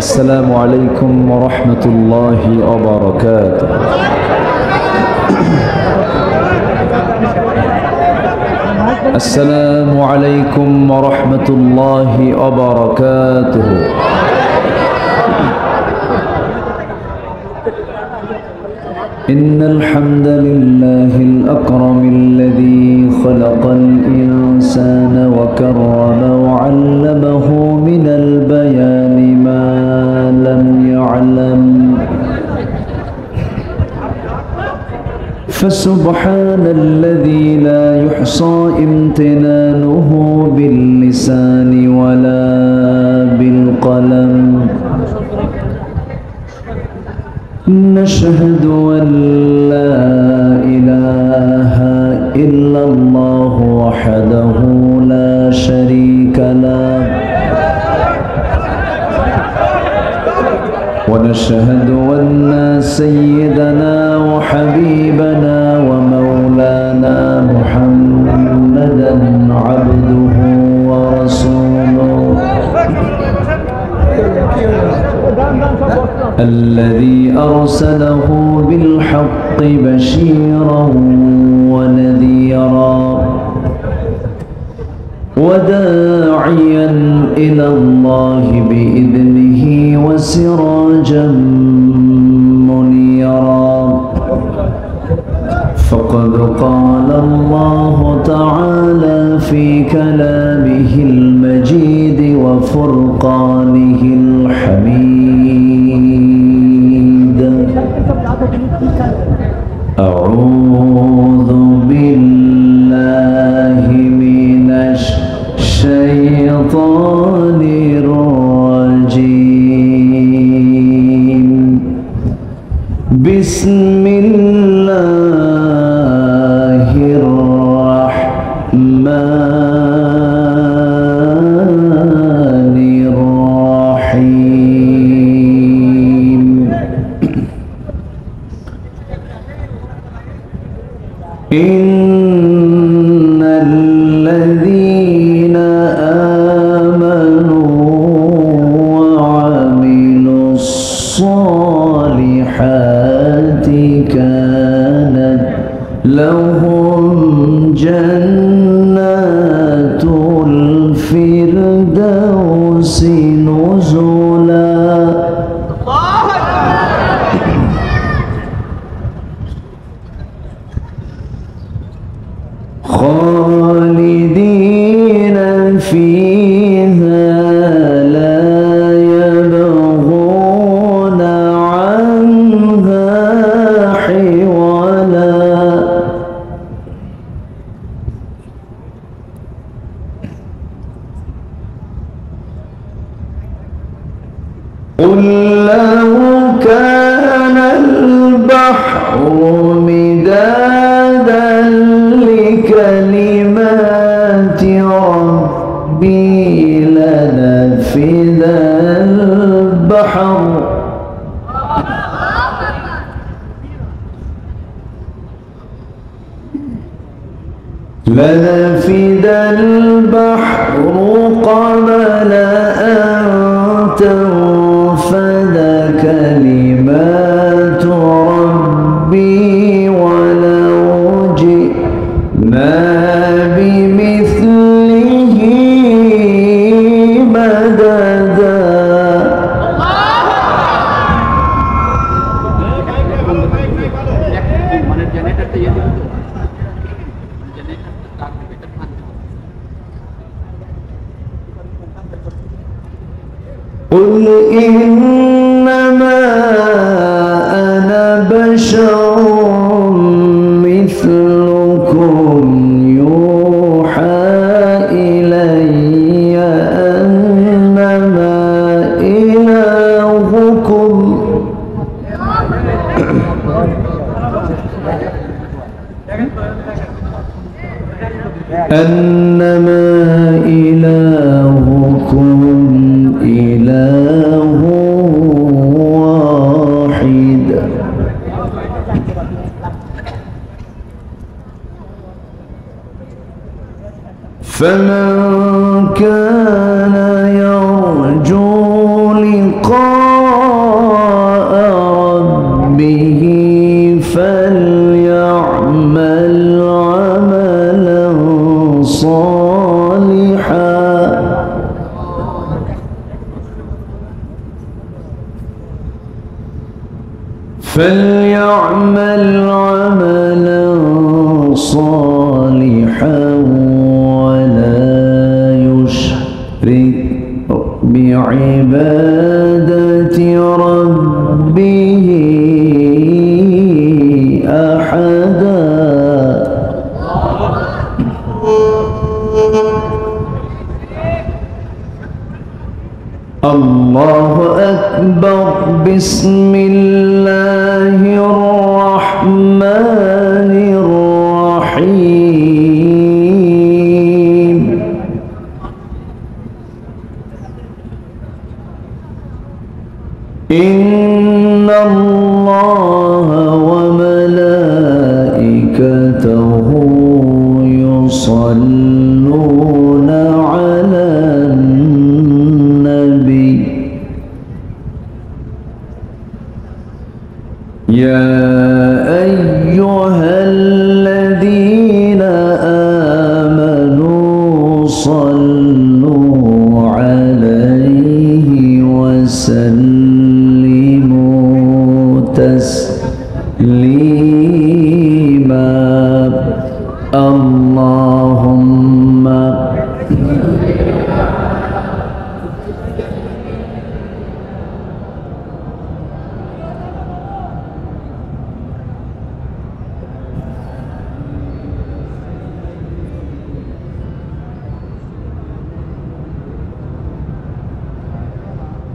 السلام عليكم ورحمة الله وبركاته. السلام عليكم ورحمة الله وبركاته. إن الحمد لله الأكرم الذي خلق الإنسان وكرم وعلمه من البيان ما لم يعلم، فسبحان الذي لا يحصى امتنانه باللسان ولا بالقلم. نشهد أن لا إله إلا الله وحده لا شريك له، ونشهد أن سيدنا وحبيبنا ومولانا محمدا عبده ورسوله الذي أرسله بالحق بشيرا ونذيرا وداعيا إلى الله بإذنه وسراجا منيرا. فقد قال الله تعالى في كلامه المجيد وفرقانه الحميد: أعوذ بالله من الشيطان الرجيم. بسم الله الرحمن الرحيم. إن الذين آمنوا وعملوا الصالحات كانت لهم جنات الفردوس نزلا. خالدين فيها لا يبغون عنها حولا. قل لو كان البحر مدادا لكلمات ربي لنفد البحر قبل أن تنفد كلمات ربي ولو جئنا بمثله مددا. قل إنما أنا بشر مثلكم يوحى إلي أنما إلهكم إله واحد. فمن كان يرجو لقاء لقاء ربه فليعمل عملا صالحا ولا يشرك بعبادة ربه أحدا. الله أكبر. بسم الله الرحمن الرحيم. إن الله وملائكته يصلون على النبي يا أيها الذين آمنوا صلوا عليه وسلموا تسليما. اللهم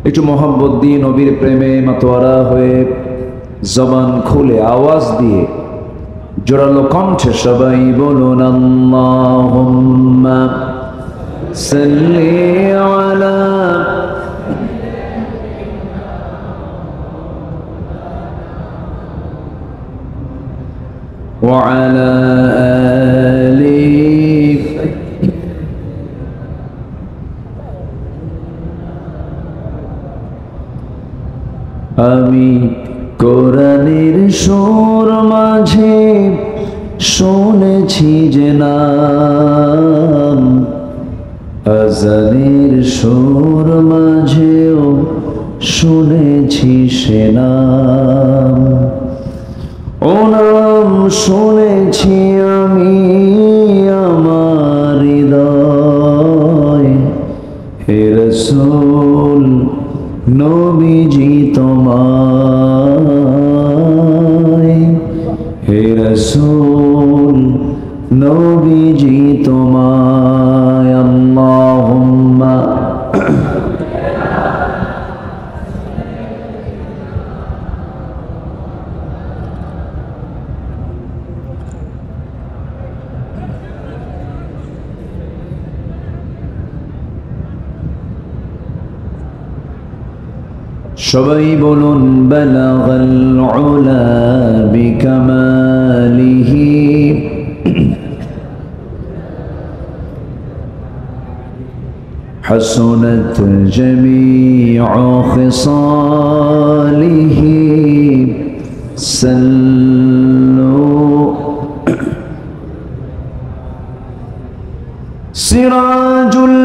একটু মোহাম্মত দিয়ে নবীর প্রেমে মাতোয়ারা হয়ে জবান খুলে আওয়াজ দিয়ে জোরালো কণ্ঠে সবাই বলুন আল্লাহুম্মা সাল্লি আলা ওয়া আলা আলি। আমি কোরআনের সুর মাঝে শুনেছি যে নাম, আজানের সুর মাঝেও শুনেছি সে নাম। ও নাম শুনেছি আমি আমার হৃদয়। হে রাসূল নবীজি তোমায়, হে রাসূল নবীজি তোমায়। আল্লাহুম্মা সবাই বলুন বালাগাল উলা বিকামালিহি হাসুনাত জামিউ খিসালিহি সাল্লু সিরাজুল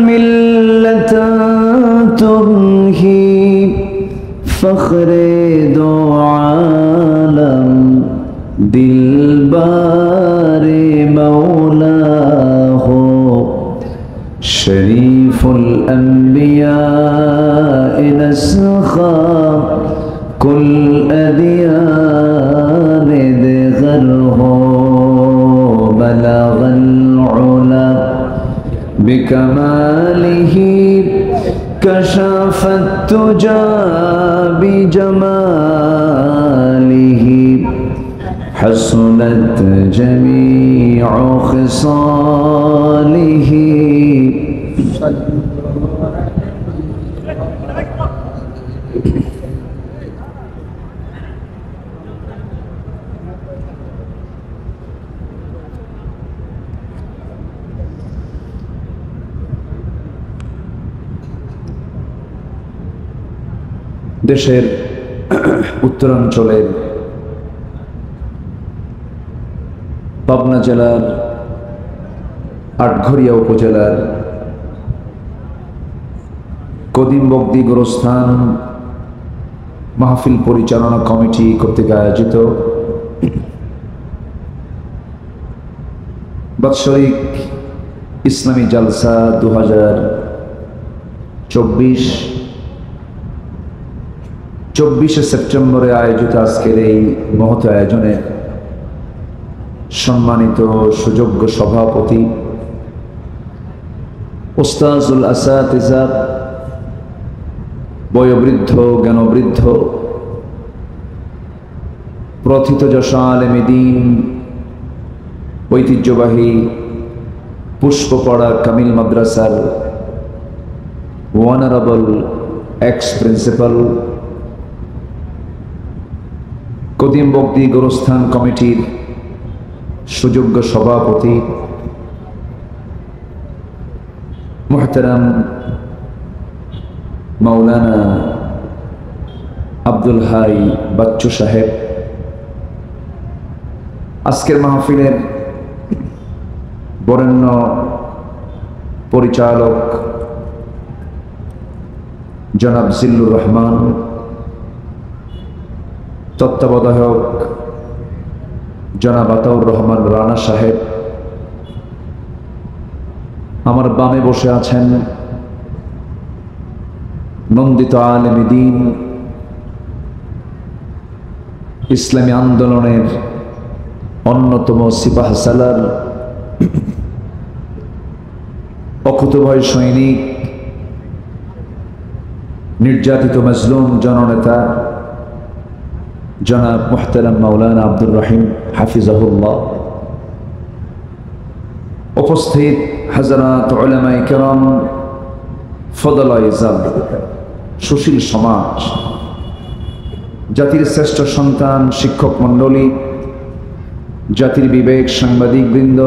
মিল্লাতা তুনহি ফখরে দো আলম দিলবারে মৌলা হো শরীফুল আম্বিয়া নসখা কুল আদিয়ান দিগর হো বলগল উলা বিকমালিহি كشف التجى بجماله حسنت جميع خصاله দেশের উত্তরাঞ্চলের পাবনা জেলার আটঘরিয়া উপজেলার কদিম বগদি গোরস্থান মাহফিল পরিচালনা কমিটি কর্তৃক আয়োজিত বাৎসরিক ইসলামী জালসা 2024 সেপ্টেম্বরে আয়োজিত আজকের এই মহৎ আয়োজনে সম্মানিত সুযোগ্য সভাপতি উস্তাজুল আসাতিজা, বয়োবৃদ্ধ জ্ঞানবৃদ্ধ প্রথিতযশা আলেমে দ্বীন, ঐতিহ্যবাহী পুষ্পপাড়া কামিল মাদ্রাসার অনারেবল এক্স প্রিন্সিপাল, কদিম বগদি গোরস্থান কমিটির সুযোগ্য সভাপতি মুহতারাম মাওলানা আব্দুল হাই বাচ্চু সাহেব, আজকের মাহফিলের বরেণ্য পরিচালক জনাব জিল্লুর রহমান, তত্ত্বাবধায়ক জনাব আতাউর রহমান রানা সাহেব, আমার বামে বসে আছেন নন্দিত আলেমে দ্বীন, ইসলামী আন্দোলনের অন্যতম সিপাহ সালার, অকুতভয় সৈনিক, নির্যাতিত মজলুম জননেতা জনাব মুহতারাম মাওলানা আব্দুর রহিম হাফিজাহুল্লাহ, উপস্থিত হাজরাত উলামায়ে কেরাম, ফদলায়ে ইজাম, সুশীল সমাজ, জাতির শ্রেষ্ঠ সন্তান, শিক্ষক মণ্ডলী, জাতির বিবেক, সাংবাদিক বৃন্দ,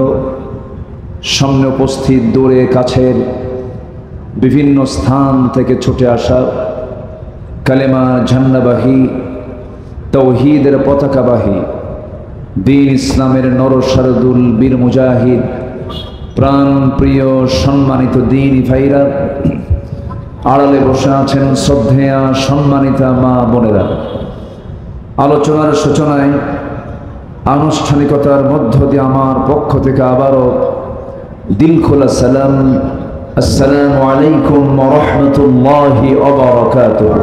সামনে উপস্থিত দূরে কাছের বিভিন্ন স্থান থেকে ছুটে আসা কালেমা ঝান্ডাবাহী, তৌহিদের পতাকাবাহী, দ্বীন ইসলামের নরসারদুল বীর মুজাহিদ, প্রাণ প্রিয় সম্মানিত দ্বীনি ভাইরা, আড়ালে বসে আছেন শ্রদ্ধেয়া সম্মানিতা মা বোনেরা, আলোচনার সূচনায় আনুষ্ঠানিকতার মধ্য দিয়ে আমার পক্ষ থেকে আবারও দিল খোলা সালাম, আসসালামু আলাইকুম ওয়া রাহমাতুল্লাহি ওয়া বারাকাতুহু।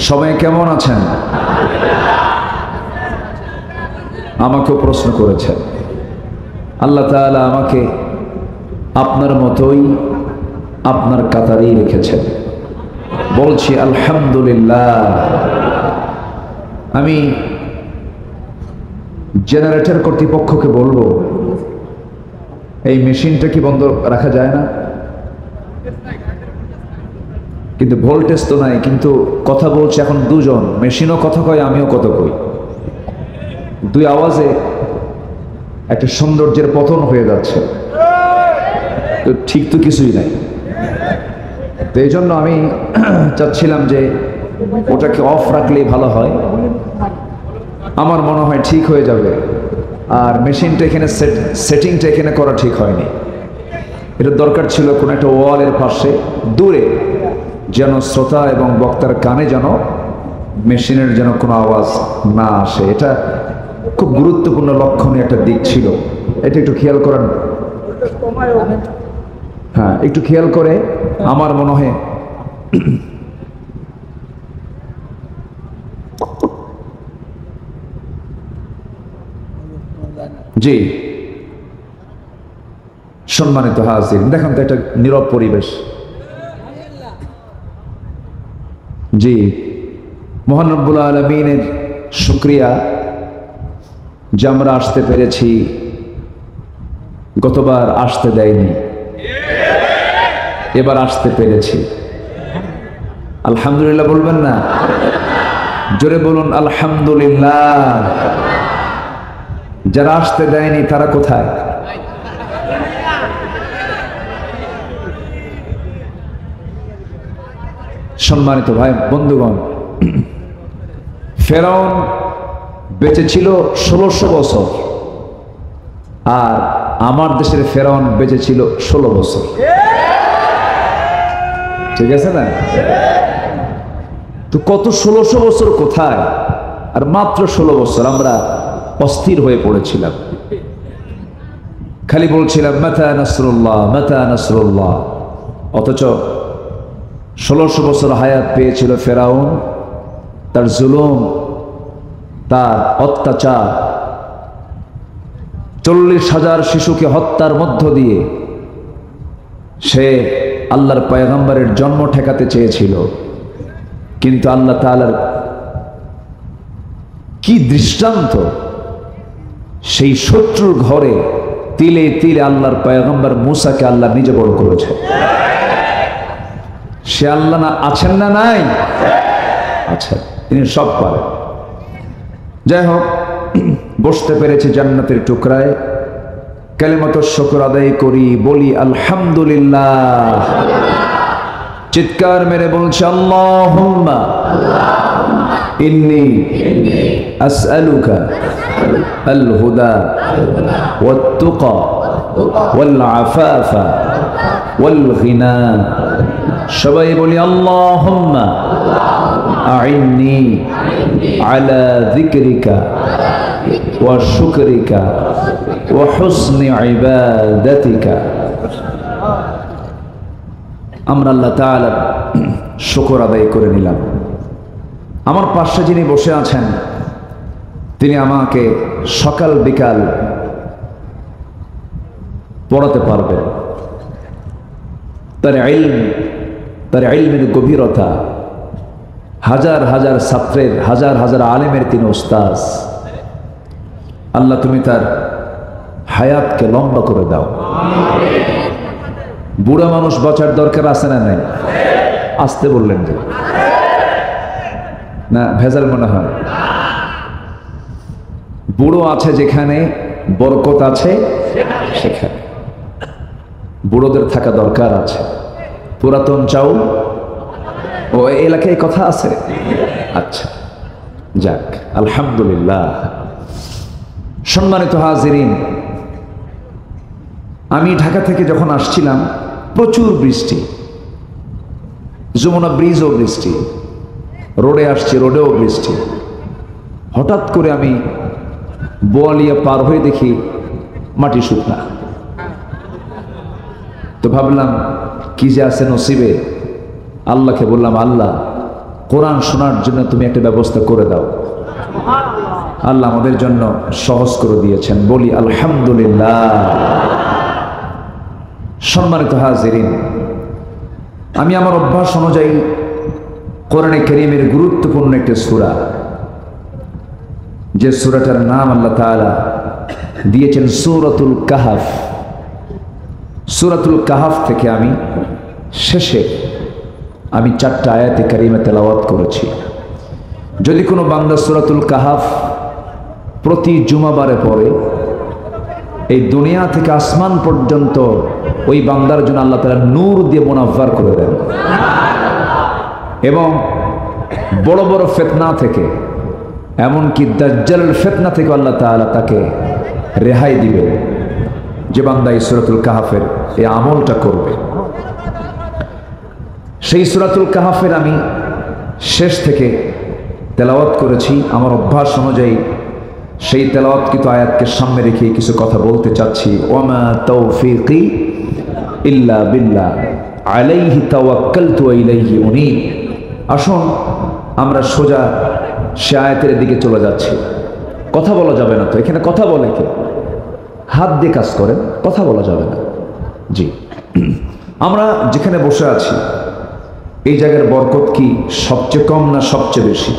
সবাই কেমন আছেন? আমাকেও প্রশ্ন করেছেন। আল্লাহ তাআলা আমাকে আপনার মতোই আপনার কাতারেই রেখেছেন, বলছি আলহামদুলিল্লাহ। আমি জেনারেটর কর্তৃপক্ষকে বলবো, এই মেশিনটা কি বন্ধ রাখা যায় না? কিন্তু ভোল্টেজ তো নাই, কিন্তু কথা বলছে এখন দুজন, মেশিনও কথা কয় আমিও কথা কই, দুই আওয়াজে একটা সৌন্দর্যের পতন হয়ে যাচ্ছে, তো ঠিক তো কিছুই নাই। তো এই জন্য আমি চাচ্ছিলাম যে ওটাকে অফ রাখলেই ভালো হয়, আমার মনে হয় ঠিক হয়ে যাবে। আর মেশিনটা এখানে সেটিংটা এখানে করা ঠিক হয়নি, এটা দরকার ছিল কোনো একটা ওয়ালের পাশে দূরে, যেন শ্রোতা এবং বক্তার কানে যেন মেশিনের যেন কোনো আওয়াজ না আসে। এটা খুব গুরুত্বপূর্ণ লক্ষণীয় একটা দিক ছিল, এটা একটু খেয়াল করেন। হ্যাঁ, একটু খেয়াল করে আমার মনে হয় জি সম্মানিত হাজির, দেখেন তো একটা নীরব পরিবেশ। জি, মহান রব্বুল আলামিনের শুকরিয়া যে আমরা আসতে পেরেছি, গতবার আসতে দেয়নি, এবার আসতে পেরেছি। আলহামদুলিল্লাহ বলবেন না? জোরে বলুন আলহামদুলিল্লাহ। যারা আসতে দেয়নি তারা কোথায়? সম্মানিত ভাই বন্ধুগণ, ফেরাউন বেঁচে ছিল 1600 বছর, আর আমার দেশের ফেরাউন বেঁচে ছিল 16 বছর। ঠিক আছে না? তো কত 1600 বছর কোথায়, আর মাত্র 16 বছর আমরা অস্থির হয়ে পড়েছিলাম, খালি বলছিলাম মাতা নাসরুল্লাহ, মাতা নাসরুল্লাহ। অথচ 1600 বছর হায়াত পেয়েছিল ফেরাউন। তার জুলুম, তার অত্যাচার, 40,000 শিশুকে হত্যার মধ্য দিয়ে সে আল্লাহর পয়গম্বরের জন্ম ঠেকাতে চেয়েছিল, কিন্তু আল্লাহ তাআলার কি দৃষ্টান্ত! সেই শত্রুর ঘরে তিলে তিলে আল্লাহর পয়গম্বর মুসাকে আল্লাহ নিজে বড় করেছে। সে আল্লাহ না আছেন না নাই? আচ্ছা, তিনি সব পারেন। যাই হোক, বসতে পেরেছে জান্নাতের টুকরায়, কালিমাত শুকর আদায় করি, বলি আলহামদুলিল্লাহ। চিৎকার মেরে বলছে আল্লাহুম্মা ইন্নী আসআলুকা আল হুদা ওয়াত তুকা ওয়াল আফাফা ওয়াল গিনা। সবাই বলি আল্লাহুম্মা আইন্নি আলা যিকরিকা ওয়া শুকরিকা ওয়া হুসনি ইবাদাতিকা। আমরা আল্লাহ তাআলার শুকর আদায় করে নিলাম। আমার পাশে যিনি বসে আছেন, তিনি আমাকে সকাল বিকাল পড়াতে পারবেন। তার ইলম, তার ইলমের গভীরতা, হাজার হাজার ছাত্রের, হাজার হাজার আলেমের তিনি উস্তাদ। আল্লাহ তুমি তার হায়াতকে লম্বা করে দাও। বুড়া মানুষ বাঁচার দরকার আছে না নাই? আসতে বললেন যে না, ভেজাল মনে হয়। বুড়ো আছে যেখানে বরকত আছে সেখানে বুড়োদের থাকা দরকার আছে। পুরাতন চাউল ও এলাকায় কথা আছে। আচ্ছা, যাক, আলহামদুলিল্লাহ। সম্মানিত হাজিরিন, আমি ঢাকা থেকে যখন আসছিলাম প্রচুর বৃষ্টি, যমুনা ব্রিজও বৃষ্টি, রোডে আসছি রোডেও বৃষ্টি। হঠাৎ করে আমি বোয়ালিয়া পার হয়ে দেখি মাটি শুকনা। তো ভাবলাম কি যে আছে নসিবে। আল্লাহকে বললাম, আল্লাহ কোরআন শোনার জন্য তুমি একটা ব্যবস্থা করে দাও। আল্লাহ আমাদের জন্য সহজ করে দিয়েছেন, বলি আলহামদুলিল্লাহ। সম্মানিত হাজিরিন, আমি আমার অভ্যাস অনুযায়ী কোরআনে কারীমের গুরুত্বপূর্ণ একটা সূরা, যে সূরাটার নাম আল্লাহ তাআলা দিয়েছেন সূরাতুল কাহাফ। সূরাতুল কাহাফ থেকে আমি শেষে 4টা আয়াতে কারিমা তেলাওয়াত করেছি। যদি কোনো বান্দা সূরাতুল কাহাফ প্রতি জুমাবারে পড়ে, এই দুনিয়া থেকে আসমান পর্যন্ত ওই বান্দার জন্য আল্লাহ তাআলা নূর দিয়ে মুনাফফার করে দেন, এবং বড় বড় ফিতনা থেকে, এমনকি দাজ্জালের ফিতনা থেকে আল্লাহ তাআলা তাকে রেহাই দিবে, যে বান্দা এই সূরাতুল কাহাফের এই আমলটা করবে। সেই সূরাতুল কাহাফের আমি শেষ থেকে তেলাওয়াত করেছি। আমার অভ্যাস অনুযায়ী সেই তেলাওয়াতকৃত আয়াতকে সামনে রেখে কিছু কথা বলতে চাচ্ছি। ওয়ামা তাওফীকি ইল্লা বিল্লাহ আলাইহি তাওয়াক্কালতু ওয়া ইলাইহি উনীব। আসুন আমরা সোজা সে আয়াতের দিকে চলে যাচ্ছি। কথা বলা যাবে না তো, এখানে কথা বলে কে? হাত দিয়ে কাজ করেন, কথা বলা যাবে না। জি, আমরা যেখানে বসে আছি এই জায়গার বরকত কি সবচেয়ে কম না সবচেয়ে বেশি?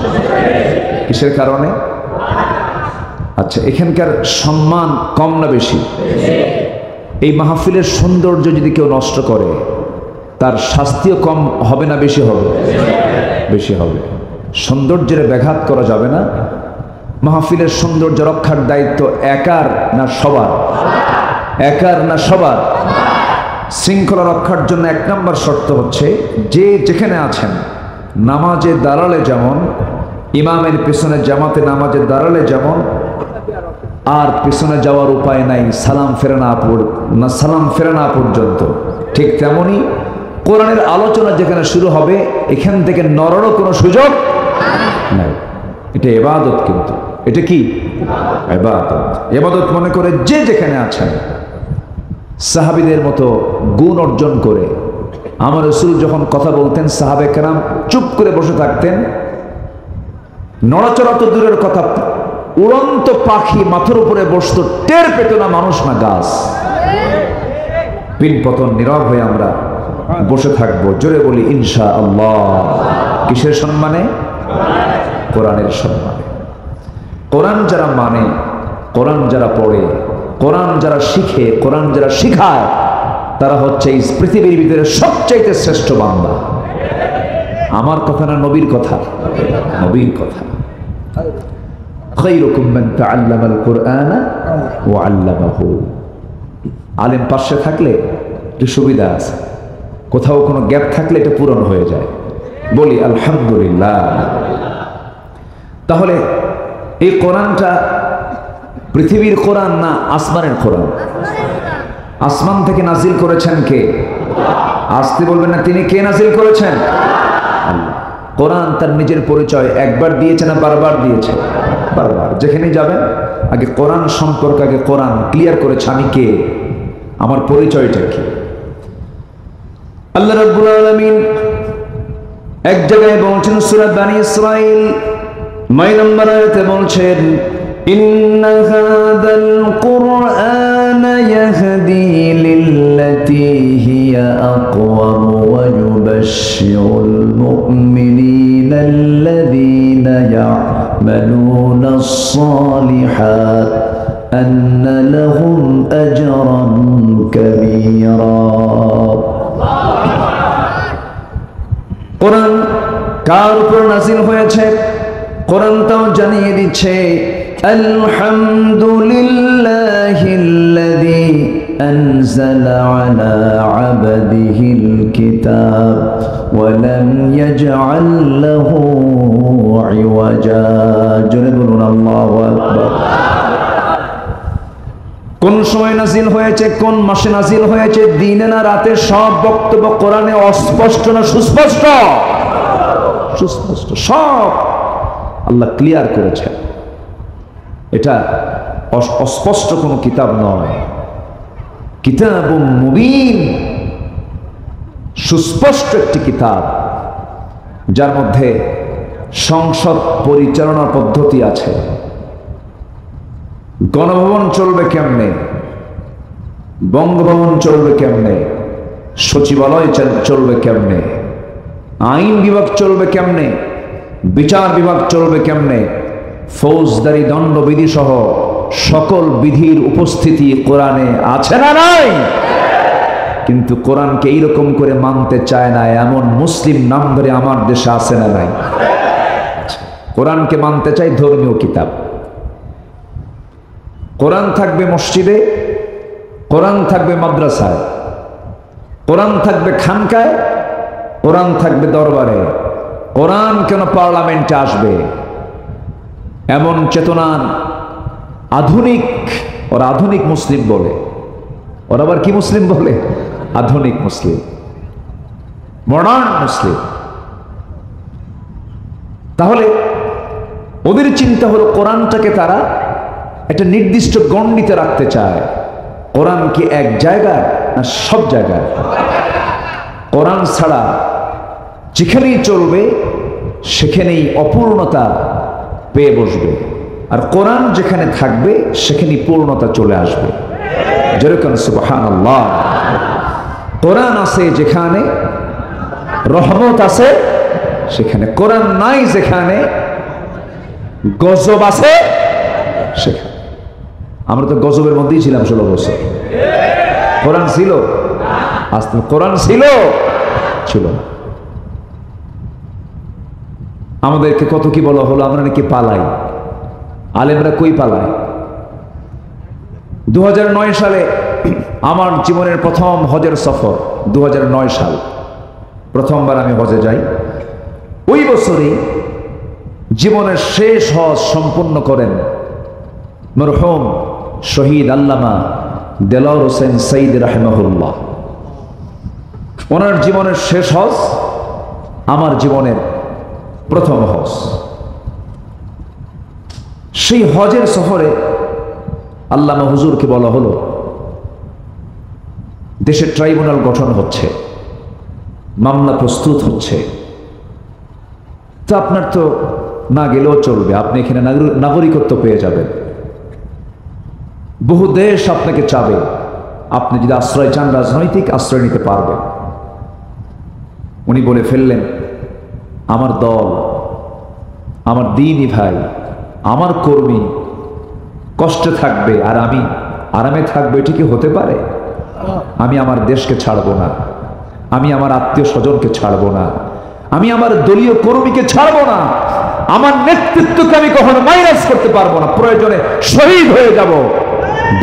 কিসের কারণে? আচ্ছা, এখানকার সম্মান কম না বেশি? এই মাহফিলের সৌন্দর্য যদি কেউ নষ্ট করে, তার শাস্তিও কম হবে না বেশি হবে? বেশি হবে। সৌন্দর্যের ব্যাঘাত করা যাবে না। মাহফিলের সৌন্দর্য রক্ষার দায়িত্ব একার না সবার? একার না সবার? শৃঙ্খলা রক্ষার জন্য 1 নম্বর শর্ত হচ্ছে, যে যেখানে আছেন নামাজে দাঁড়ালে যেমন, ইমামের পিছনে জামাতে নামাজে দাঁড়ালে যেমন আর পিছনে যাওয়ার উপায় নাই সালাম ফেরে না পর্যন্ত, ঠিক তেমনি কোরআনের আলোচনা যেখানে শুরু হবে এখান থেকে নড়ারও কোনো সুযোগ নাই। এটা ইবাদত, কিন্তু এটা কি ইবাদত। ইবাদত মনে করে যে যেখানে আছেন সাহাবীদের মতো গুণ অর্জন করে, আমার রাসূল যখন কথা বলতেন সাহাবে কেরাম চুপ করে বসে থাকতেন, নড়াচড়া তো দূরের কথা, উড়ন্ত পাখি মাথার উপরে বসতো, টের পেত না মানুষ না গাছ। পিনপতন নীরব হয়ে আমরা বসে থাকবো, জোরে বলি ইনশাআল্লাহ। কিসের সম্মানে? কোরআনের সম্মানে। কোরআন যারা মানে, কোরআন যারা পড়ে, কোরআন যারা শিখে, কোরআন যারা শিখায়, তারা হচ্ছে এই পৃথিবীর ভিতরে সবচাইতে শ্রেষ্ঠ বান্দা। আমার কথা না, নবীর কথা, নবীর কথা। খায়রুকুম মান তাআল্লামাল কুরআনা ওয়া আল্লামাহু। আলেম পাশে থাকলে একটু সুবিধা আছে, কোথাও কোনো গ্যাপ থাকলে এটা পূরণ হয়ে যায়। বলি আলহামদুলিল্লাহ। তাহলে এই কোরআনটা পৃথিবীর কোরআন না আসমানের কোরআন? আসমান থেকে নাজিল করেছেন কে? আসতে বলবেন না, তিনি কে নাজিল করেছেন? আল্লাহ। কোরআন তার নিজের পরিচয় একবার দিয়েছে না বারবার দিয়েছে? বারবার। যেখানেই যাবেন আগে কোরআন সম্পর্কে আগে কোরআন ক্লিয়ার করেছে, আমি কে, আমার পরিচয়টা কি। আল্লাহ রাব্বুল আলামিন এক জায়গায় বলছেন সূরা বনী ইসরাঈল 9 নম্বর আয়াতে বলছেন, ইন্না হাযাল কুরআনা ইয়াহদি লিল্লাতী হিয়া আকওয়াম ওয়া ইউবাশশিরুল মুমিনিনা আল্লাযীনা ইয়া'মালুনাস সালিহাত আন্না লাহুম আজরান কাবীরা। কোরআন কার উপর নাযিল হয়েছে? কোরআন তাও জানিয়ে দিচ্ছে, আলহামদুলিল্লাহিল্লাযী আনজালা আলা আবদিহিল কিতাব ওয়া লাম ইয়াজআল লাহু ইওয়াজা। জোরে বলুন আল্লাহু আকবার। কোন সময় নাজিল হয়েছে, কোন মাসে নাজিল হয়েছে, দিনে না রাতে, সব বক্তব্য কোরআনে অস্পষ্ট না সুস্পষ্ট? সুস্পষ্ট। সব আল্লাহ ক্লিয়ার করেছেন। এটা অস্পষ্ট কোনো কিতাব নয়, কিতাবুম মুবিন, সুস্পষ্ট একটি কিতাব, যার মধ্যে সংসদ পরিচালনার পদ্ধতি আছে। গণভবন চলবে কেমনে, বঙ্গভবন চলবে কেমনে, সচিবালয় চলবে কেমনে, আইন বিভাগ চলবে কেমনে, বিচার বিভাগ চলবে কেমনে, ফৌজদারি দণ্ডবিধি সহ সকল বিধির উপস্থিতি কোরআনে আছে না নাই? কিন্তু কোরআনকে এইরকম করে মানতে চায় না এমন মুসলিম নাম ধরে আমার দেশে আছে না নাই? কোরআনকে মানতে চাই ধর্মীয় কিতাব। কোরআন থাকবে মসজিদে, কোরআন থাকবে মাদ্রাসায়, কোরআন থাকবে খানকায়, কোরআন থাকবে দরবারে। কোরআন কেন পার্লামেন্টে আসবে? এমন চেতনার আধুনিক, ওরা আধুনিক মুসলিম বলে, ওরা আবার কি মুসলিম বলে? আধুনিক মুসলিম, মডার্ন মুসলিম। তাহলে ওদের চিন্তা হলো কোরআনটাকে তারা একটা নির্দিষ্ট গণ্ডিতে রাখতে চায়। কোরআন কি এক জায়গায় না সব জায়গায়? কোরআন ছাড়া যেখানেই চলবে সেখানেই অপূর্ণতা পেয়ে বসবে, আর কোরআন যেখানে থাকবে সেখানেই পূর্ণতা চলে আসবে। যেরকম সুবহানাল্লাহ। কোরআন আছে যেখানে, রহমত আছে সেখানে। কোরআন নাই যেখানে, গজব আছে সেখানে। আমরা তো গজবের মধ্যেই ছিলাম 16 বছর। কোরআন ছিল? আসলে কোরআন ছিল? ছিল না। আমাদেরকে কত কি বলা হলো, আমরা নাকি পালাই। আলেমরা কই পালায়? 2009 সালে আমার জীবনের প্রথম হজের সফর, 2009 সাল প্রথমবার আমি হজে যাই। ওই বছরই জীবনের শেষ হজ সম্পূর্ণ করেন মরহুম শহীদ আল্লামা দেলোয়ার হোসেন সঈদ রাহিমাহুল্লাহ। ওনার জীবনের শেষ হজ আমার জীবনের প্রথম হজ। সেই হজের সফরে আল্লামা হুজুরকে বলা হলো দেশের ট্রাইব্যুনাল গঠন হচ্ছে, মামলা প্রস্তুত হচ্ছে, তো আপনার তো না গেলেও চলবে, আপনি এখানে নাগরিকত্ব পেয়ে যাবেন, বহু দেশ আপনাকে চাবে, আপনি যদি আশ্রয় চান রাজনৈতিক আশ্রয় নিতে পারবেন। উনি বলে ফেললেন, আমার দল, আমার দিনই ভাই, আমার কর্মী কষ্টে থাকবে আর আমি আরামে থাকবো, এটি কি হতে পারে? আমি আমার দেশকে ছাড়বো না, আমি আমার আত্মীয় স্বজনকে ছাড়বো না, আমি আমার দলীয় কর্মীকে ছাড়বো না, আমার নেতৃত্বকে আমি কখনো মাইনাস করতে পারবো না, প্রয়োজনে শহীদ হয়ে যাব,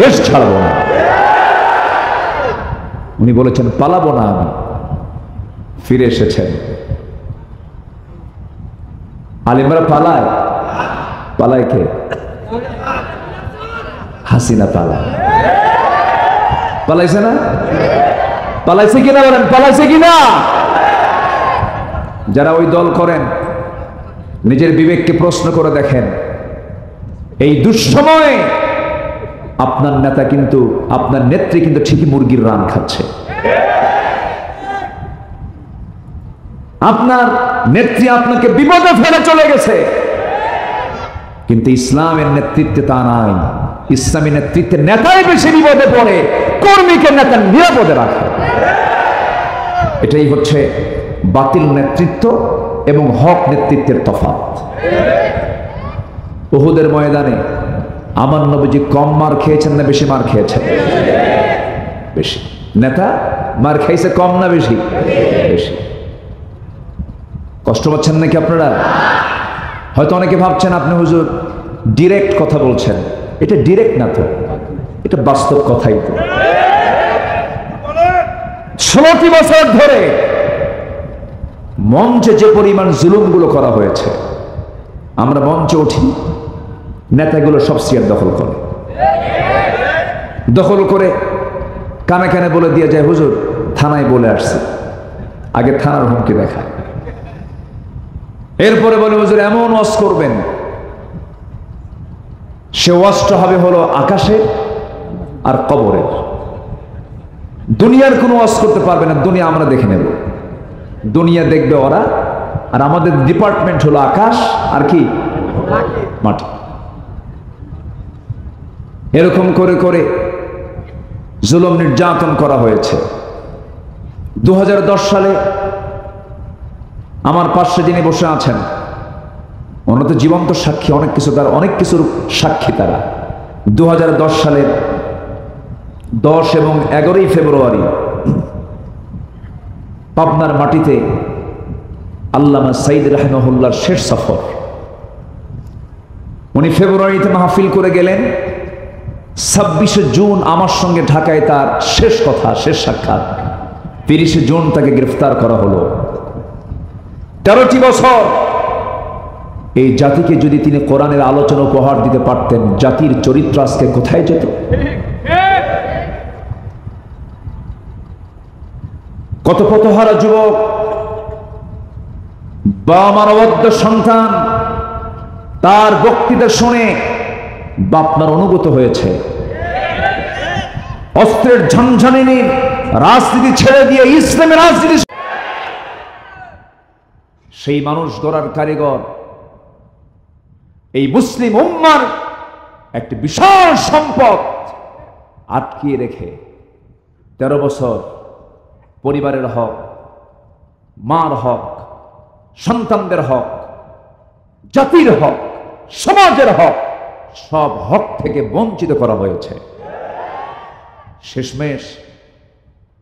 দেশ ছাড়বো না। উনি বলেছেন পালাবো না আমি। ফিরে এসেছেন। আলেমরা পালায়, পালায় কে? হাসিনা পালায়। পালাইছে না? পালাইছে কিনা বলেন, পালাইছে কিনা? যারা ওই দল করেন নিজের বিবেককে প্রশ্ন করে দেখেন, এই দুঃসময়ে আপনার নেতা কিন্তু, আপনার নেত্রী কিন্তু ঠিকই মুরগির রান খাচ্ছে। আপনার নেত্রী আপনাকে বিপদে ফেলে চলে গেছে, কিন্তু ইসলামের নেতৃত্বে তা নাই। ইসলামী নেতৃত্বে নেতাই বেশি বিপদে পড়ে, কর্মীকে নেতা নিরাপদে রাখে। এটাই হচ্ছে বাতিল নেতৃত্ব এবং হক নেতৃত্বের তফাৎ। উহুদের ময়দানে আমার নবীজি কম মার খেয়েছেন না বেশি মার খেয়েছেন? বেশি। নেতা মার খাইছে কম না বেশি? বেশি। কষ্ট পাচ্ছেন নাকি আপনারা? হয়তো অনেকে ভাবছেন আপনি হুজুর ডিরেক্ট কথা বলছেন। এটা ডিরেক্ট না তো, এটা বাস্তব কথাই তো। 16টি বছর ধরে মঞ্চে যে পরিমাণ জুলুমগুলো করা হয়েছে, আমরা মঞ্চে উঠি, নেতাগুলো সব চেয়ার দখল করে কানে কানে বলে দিয়ে যায়, হুজুর থানায় বলে আসছে। আগে থানার হুমকি দেখায়, এরপরে বলে হুজুর এমন ওয়াজ করবেন, সে ওয়াজটা হবে হলো আকাশে আর কবরের। দুনিয়ার কোনো ওয়াজ করতে পারবে না, দুনিয়া আমরা দেখে নেব, দুনিয়া দেখবে ওরা, আর আমাদের ডিপার্টমেন্ট হলো আকাশ আর কি মাটি। এরকম করে করে জুলুম নির্যাতন করা হয়েছে। 2010 সালে আমার পাশে যিনি বসে আছেন, ওনারা তো জীবন্ত সাক্ষী, অনেক কিছু, তার অনেক কিছুর সাক্ষী তারা। 2010 সালের 10 এবং 11ই ফেব্রুয়ারি পাবনার মাটিতে আল্লামা সাইদ রাহিমাহুল্লাহর শেষ সফর। উনি ফেব্রুয়ারিতে মাহফিল করে গেলেন, 26শে জুন আমার সঙ্গে ঢাকায় তার শেষ কথা, শেষ সাক্ষাৎ। 30শে জুন তাকে গ্রেফতার করা হলো। 13টি বছর এই জাতিকে যদি তিনি কোরআনের আলোচনা উপহার দিতে পারতেন, জাতির চরিত্র আজকে কোথায় যেত? কত পথহারা যুবক বা মানবদ্ধ সন্তান তার বক্তৃতা শুনে বাপমার অনুগত হয়েছে। অস্ত্রের ঝনঝনিনীর রাজনীতি ছেড়ে দিয়ে ইসলামের রাজনীতি, সেই মানুষ গড়ার কারিগর এই মুসলিম উম্মার একটি বিশাল সম্পদ আটকিয়ে রেখে 13 বছর পরিবারের হক, মার হক, সন্তানদের হক, জাতির হক, সমাজের হক, সব হক থেকে বঞ্চিত করা হয়েছে। শেষমেশ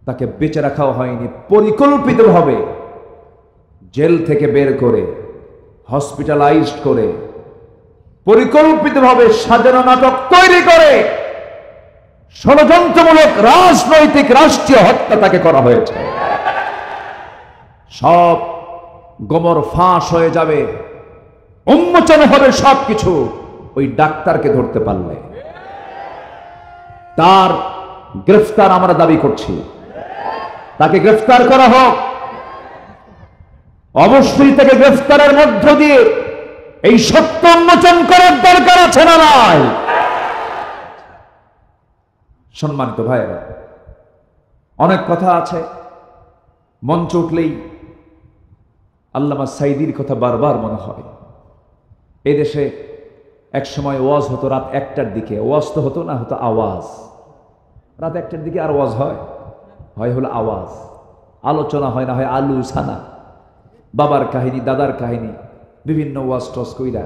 তাকে বেঁচে রাখাও হয়নি, পরিকল্পিতভাবে জেল থেকে বের করে হসপিটালাইজড করে পরিকল্পিতভাবে সাজানো নাটক তৈরি করে ষড়যন্ত্রমূলক রাজনৈতিক রাষ্ট্রীয় হত্যা তাকে করা হয়েছে। সব গোমর ফাঁস হয়ে যাবে, উন্মোচন হবে সবকিছু ওই ডাক্তারকে ধরতে পারলে। তার গ্রেফতার আমরা দাবি করছি, তাকে গ্রেফতার করা হোক। অবশ্যই তাকে গ্রেফতারের মধ্য দিয়ে এই সত্য উন্মোচন করার দরকার আছে না নাই? সম্মানিত ভাইরা, অনেক কথা আছে, মঞ্চ উঠলেই আল্লামা সাইদির কথা বারবার মনে হয়। এই দেশে এক সময় ওয়াজ হতো রাত 1টার দিকে, ওয়াজ তো হতো না, হতো আওয়াজ। রাত 1টার দিকে আর ওয়াজ হয়? হয় হলো আওয়াজ, আলোচনা হয় না, হয় আলু ছানা, বাবার কাহিনী, দাদার কাহিনী, বিভিন্ন ওয়াজ টস কইরা,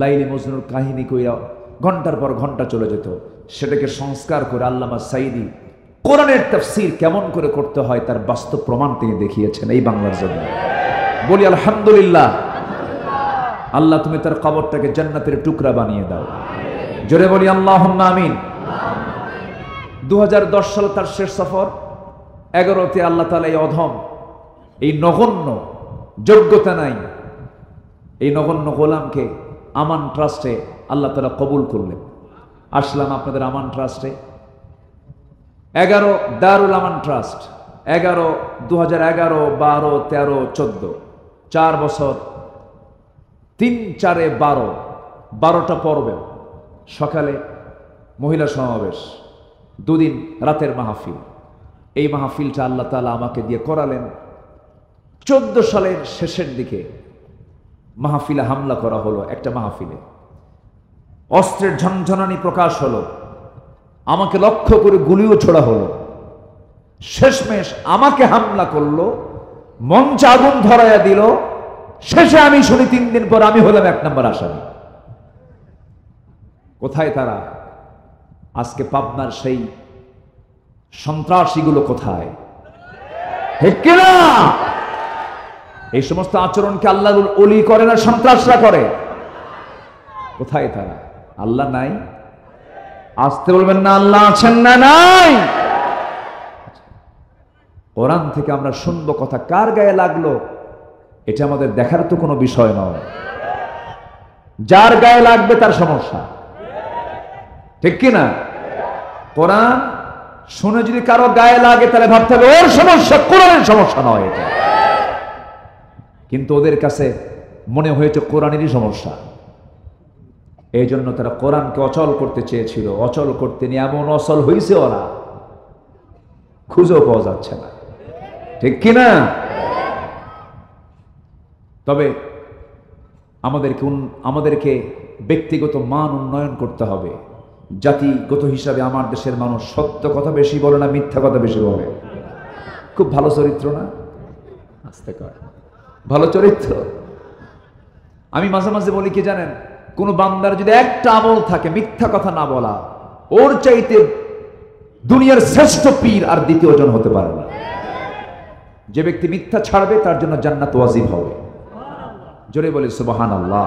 লাইলি মজনুর কাহিনী কইরা ঘন্টার পর ঘন্টা চলে যেত। সেটাকে সংস্কার করে আল্লামা সাইদি কোরআনের তাফসীর কেমন করে করতে হয় তার বাস্তব প্রমাণ তিনি দেখিয়েছেন এই বাংলার জন্য। বলি আলহামদুলিল্লাহ। আল্লাহ তুমি তার কবরটাকে জান্নাতের টুকরা বানিয়ে দাও। জোরে বলি আল্লাহুম্মা আমিন। 2010 সালে তার শেষ সফর। 11তে আল্লাহ তাআলা এই অধম, এই নগণ্য, যোগ্যতা নাই এই নগণ্য গোলামকে আমান ট্রাস্টে আল্লাহ তাআলা কবুল করলেন। আসলাম আপনাদের আমান ট্রাস্টে। 11 দারুল আমান ট্রাস্ট, 11, 2011, 12, 13, 14, 4 বছর, 3, 4, 12টা পর্বে। সকালে মহিলা সমাবেশ, 2 দিন রাতের মাহফিল। এই মাহফিলটা আল্লাহ তাআলা আমাকে দিয়ে করালেন। 14 সালের শেষের দিকে মাহফিলে হামলা করা হলো। একটা মাহফিলে অস্ত্রের ঝনঝনানি প্রকাশ হলো, আমাকে লক্ষ্য করে গুলিও ছোড়া হলো। শেষমেশ আমাকে হামলা করলো, মঞ্চে আগুন ধরাইয়া দিল। শেষে আমি শুনি 3 দিন পর আমি হলাম 1 নম্বর আসামি। কোথায় তারা? আজকে পাবনার সেই সন্ত্রাসীগুলো কোথায়? ঠিক কিনা? এই সমস্ত আচরণকে আল্লাহর ওলি করে না, সন্ত্রাসরা করে। কোথায় তারা? আল্লাহ নাই? আসতে বলবেন না, আল্লাহ আছেন না নাই? কোরআন থেকে আমরা শুনবো কথা, কার গায়ে লাগলো এটা আমাদের দেখার তো কোনো বিষয় নয়। যার গায়ে লাগবে তার সমস্যা, ঠিক কিনা? কোরআন শুনে যদি কারো গায়ে লাগে তাহলে ভাবতে হবে ওর সমস্যা, কোরআনের সমস্যা নয় এটা। কিন্তু ওদের কাছে মনে হয়েছে কোরআনেরই সমস্যা। এই জন্য তারা কোরআনকে অচল করতে চেয়েছিল। অচল করতে নিয়ে এমন অচল হয়েছে ওরা, খুঁজেও পাওয়া যাচ্ছে না, ঠিক কিনা? তবে আমাদেরকে ব্যক্তিগত মান উন্নয়ন করতে হবে। জাতিগত হিসাবে আমার দেশের মানুষ সত্য কথা বেশি বলে না, মিথ্যা কথা বেশি বলে। খুব ভালো চরিত্র না? আস্তে কয়, ভালো চরিত্র। আমি মাঝে মাঝে বলি কি জানেন, কোন বান্দার যদি একটা আমল থাকে মিথ্যা কথা না বলা, ওর চাইতে দুনিয়ার শ্রেষ্ঠ পীর আর দ্বিতীয় জন হতে পারে না। যে ব্যক্তি মিথ্যা ছাড়বে তার জন্য জান্নাত ওয়াজিব হবে। জোরে বলি সুবহানাল্লাহ।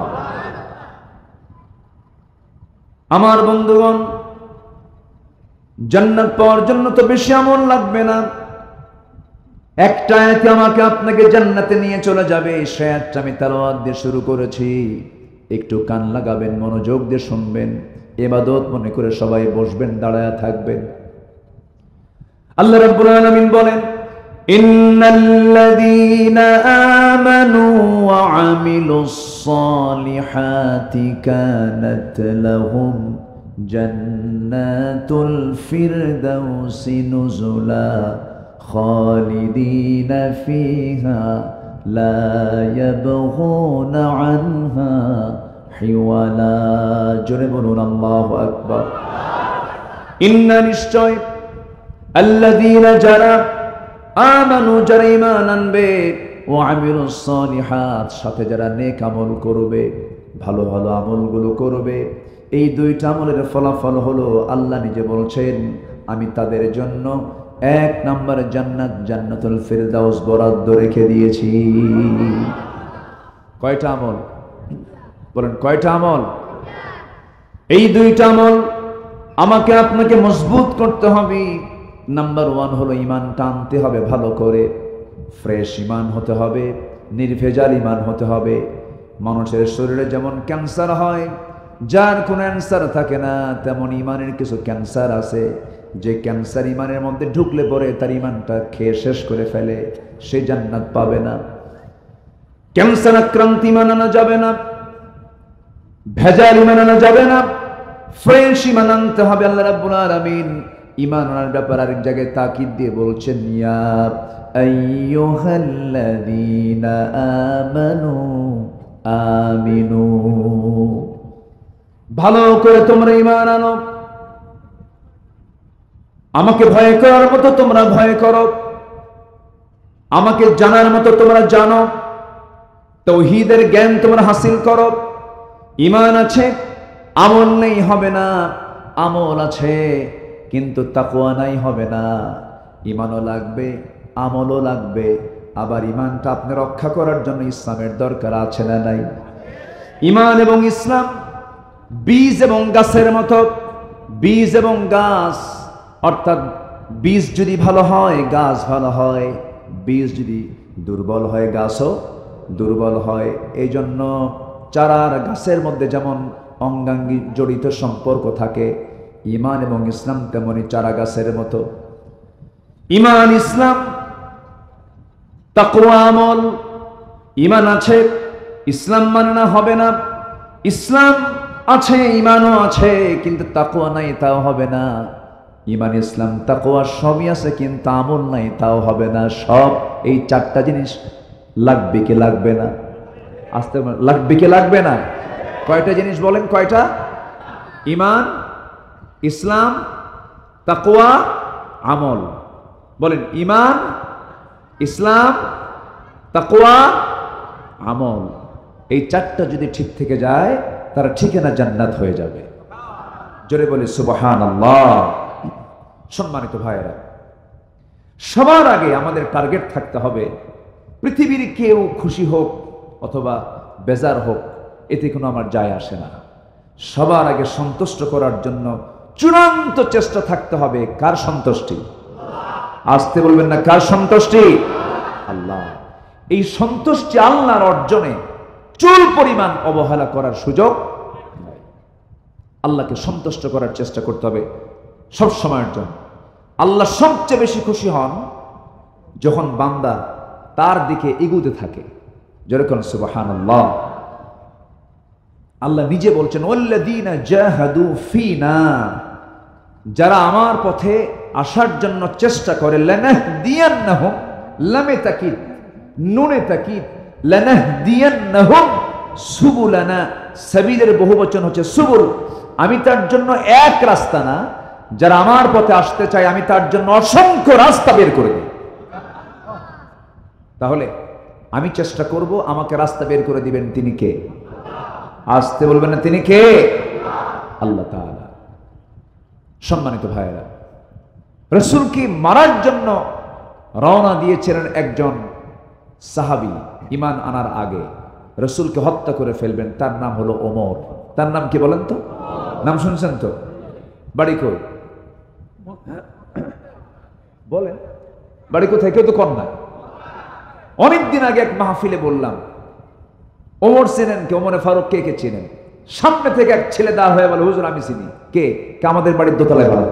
আমার বন্ধুগণ, জান্নাত পাওয়ার জন্য তো বেশি আমল লাগবে না। একটা আয়াতে আমাকে আপনাকে জান্নাতে নিয়ে চলে যাবে। সে আয়াতটা আমি তেলাওয়াত দিয়ে শুরু করেছি, একটু কান লাগাবেন, মনোযোগ দিয়ে শুনবেন, ইবাদত মনে করে সবাই বসবেন, দাঁড়ায়া থাকবেন। আল্লাহ রাব্বুল আলামিন বলেন, ইন্নাল্লাযীনা আমানু ওয়া আমিলুস সালিহাতি কানাত লাহুম জান্নাতুল ফিরদাউসি নুজুলা খালিদিনা ফিহা লা ইয়াবগুনা আনহা হিওয়ালা। জোরে বলুন আল্লাহু আকবার। ইন্না নিশ্চয় আল্লাযীনা যারা আমানু, যারা ঈমান আনবে, ওয়া আমিলুস সালিহাত, সাথে যারা নেক আমল করবে, ভালো ভালো আমলগুলো করবে, এই 2টা আমলের ফলাফল হলো আল্লাহ নিজে বলছেন আমি তাদের জন্য 1 নম্বর জান্নাত, জান্নাতুল ফিরদাউস বরাদ্দ রেখে দিয়েছি। কয়টা আমল বলেন? কয়টা আমল? এই 2টা আমল আমাকে আপনাকে মজবুত করতে হবে। নাম্বার 1 হলো ঈমান টানতে হবে, ভালো করে ফ্রেশ ঈমান হতে হবে। নির্ভেজাল ঈমান হতে হবে। মানুষের শরীরে যেমন ক্যান্সার হয়, যার কোনো অ্যান্সার থাকে না, তেমন ঈমানের কিছু ক্যান্সার আছে, যে ক্যান্সার ঈমানের মধ্যে ঢুকলে পরে তার ঈমানটা খেয়ে শেষ করে ফেলে, সে জান্নাত পাবে না। ক্যান্সার আক্রান্ত ঈমান আনা যাবে না, ভেজাল ঈমান আনা যাবে না, ফ্রেশ ঈমান আনতে হবে। আল্লাহ রাব্বুল আলামিন ঈমান আনার ব্যাপারে আরেক জায়গায় তাকিদ দিয়ে বলছেন, ইয়া আইয়ুহাল্লাযীনা আমানু আমিনু, ভালো করে তোমরা ঈমান আনো, আমাকে ভয় করার মতো তোমরা ভয় করো, আমাকে জানার মতো তোমরা জানো, তাওহীদের জ্ঞান তোমরা হাসিল করো। ঈমান আছে, আমল নেই হবে না, আমল আছে কিন্তু তাকওয়া নাই হবে না। ঈমানও লাগবে, আমলও লাগবে। আবার ঈমানটা আপনি রক্ষা করার জন্য ইসলামের দরকার আছে না নাই? ঈমান এবং ইসলাম বীজ এবং গাছের মতো। বীজ এবং গাছ, অর্থাৎ বীজ যদি ভালো হয় গাছ ভালো হয়, বীজ যদি দুর্বল হয় গাছও দুর্বল হয়। এই জন্য চারার গাছের মধ্যে যেমন অঙ্গাঙ্গী জড়িত সম্পর্ক থাকে, ঈমান এবং ইসলাম তেমনি চারা গাছের মতো। ঈমান, ইসলাম, তাকওয়া, আমল। ঈমান আছে, ইসলাম মানা হবে না। ইসলাম আছে, ঈমানও আছে, কিন্তু তাকওয়া নাই, তাও হবে না। ঈমান, ইসলাম, তাকওয়া সবই আছে, কিন্তু আমল নাই, তাও হবে না। সব এই চারটা জিনিস লাগবে কি লাগবে না? আসতে লাগবে কি লাগবে না? কয়টা জিনিস বলেন? কয়টা? ঈমান, ইসলাম, তাকওয়া, আমল। বলেন, ঈমান, ইসলাম, তাকওয়া, আমল। এই চারটা যদি ঠিক থেকে যায়, তারা ঠিকানা জান্নাত হয়ে যাবে। জোরে বলি সুবহানাল্লাহ। সম্মানিত ভাইয়েরা, সবার আগে আমাদের টার্গেট থাকতে হবে, পৃথিবীর কেউ খুশি হোক অথবা বেজার হোক, এতে কোনো আমার যায় আসে না। সবার আগে সন্তুষ্ট করার জন্য চূড়ান্ত চেষ্টা থাকতে হবে। কার সন্তুষ্টি? আসতে বলবেন না, কার সন্তুষ্টি? আল্লাহ। এই সন্তুষ্টি আল্লাহর অর্জনে চুল পরিমাণ অবহেলা করার সুযোগ নাই। আল্লাহকে সন্তুষ্ট করার চেষ্টা করতে হবে সব সময়ের জন্য। আল্লাহ সবচেয়ে বেশি খুশি হন যখন বান্দা তার দিকে এগুতে থাকে। যেরকম সুবহানাল্লাহ। আল্লাহ নিজে বলছেন, ওয়াল্লাযীনা জাহাদু ফীনা, যারা আমার পথে আসার জন্য চেষ্টা করে, লানাহদিয়ান্নাহুম, লামে তাকিদ, নুনে তাকিদ, লানাহদিয়ান্নাহুম সুবুলানা। সাবিলের বহুবচন হচ্ছে সুবুল। আমি তার জন্য এক রাস্তা না, যারা আমার পথে আসতে চায় আমি তার জন্য অসংখ্য রাস্তা বের করে দিই। তাহলে আমি চেষ্টা করব, আমাকে রাস্তা বের করে দিবেন তিনি কে? আসতে বলবেন না, তিনি কে? আল্লাহ তাআলা। সম্মানিত ভাইয়েরা, রাসূলকে মারার জন্য রওনা দিয়েছিলেন একজন সাহাবী। ঈমান আনার আগে রাসূলকে হত্যা করে ফেলবেন, তার নাম হলো ওমর। তার নাম কি বলেন তো? নাম শুনছেন তো? বাড়ি কই বলেন? বাড়ি কোথায়? কেউ তো কর না। অনেকদিন আগে এক মাহফিলে বললাম, ওমর চেনেন কে? ওমরে ফারুক কে কে চেনেন? সামনে থেকে এক ছেলে দাঁড় হয়ে বলে, হুজুর আমি চিনি। কে? আমাদের বাড়ির দোতলায় ভাড়া।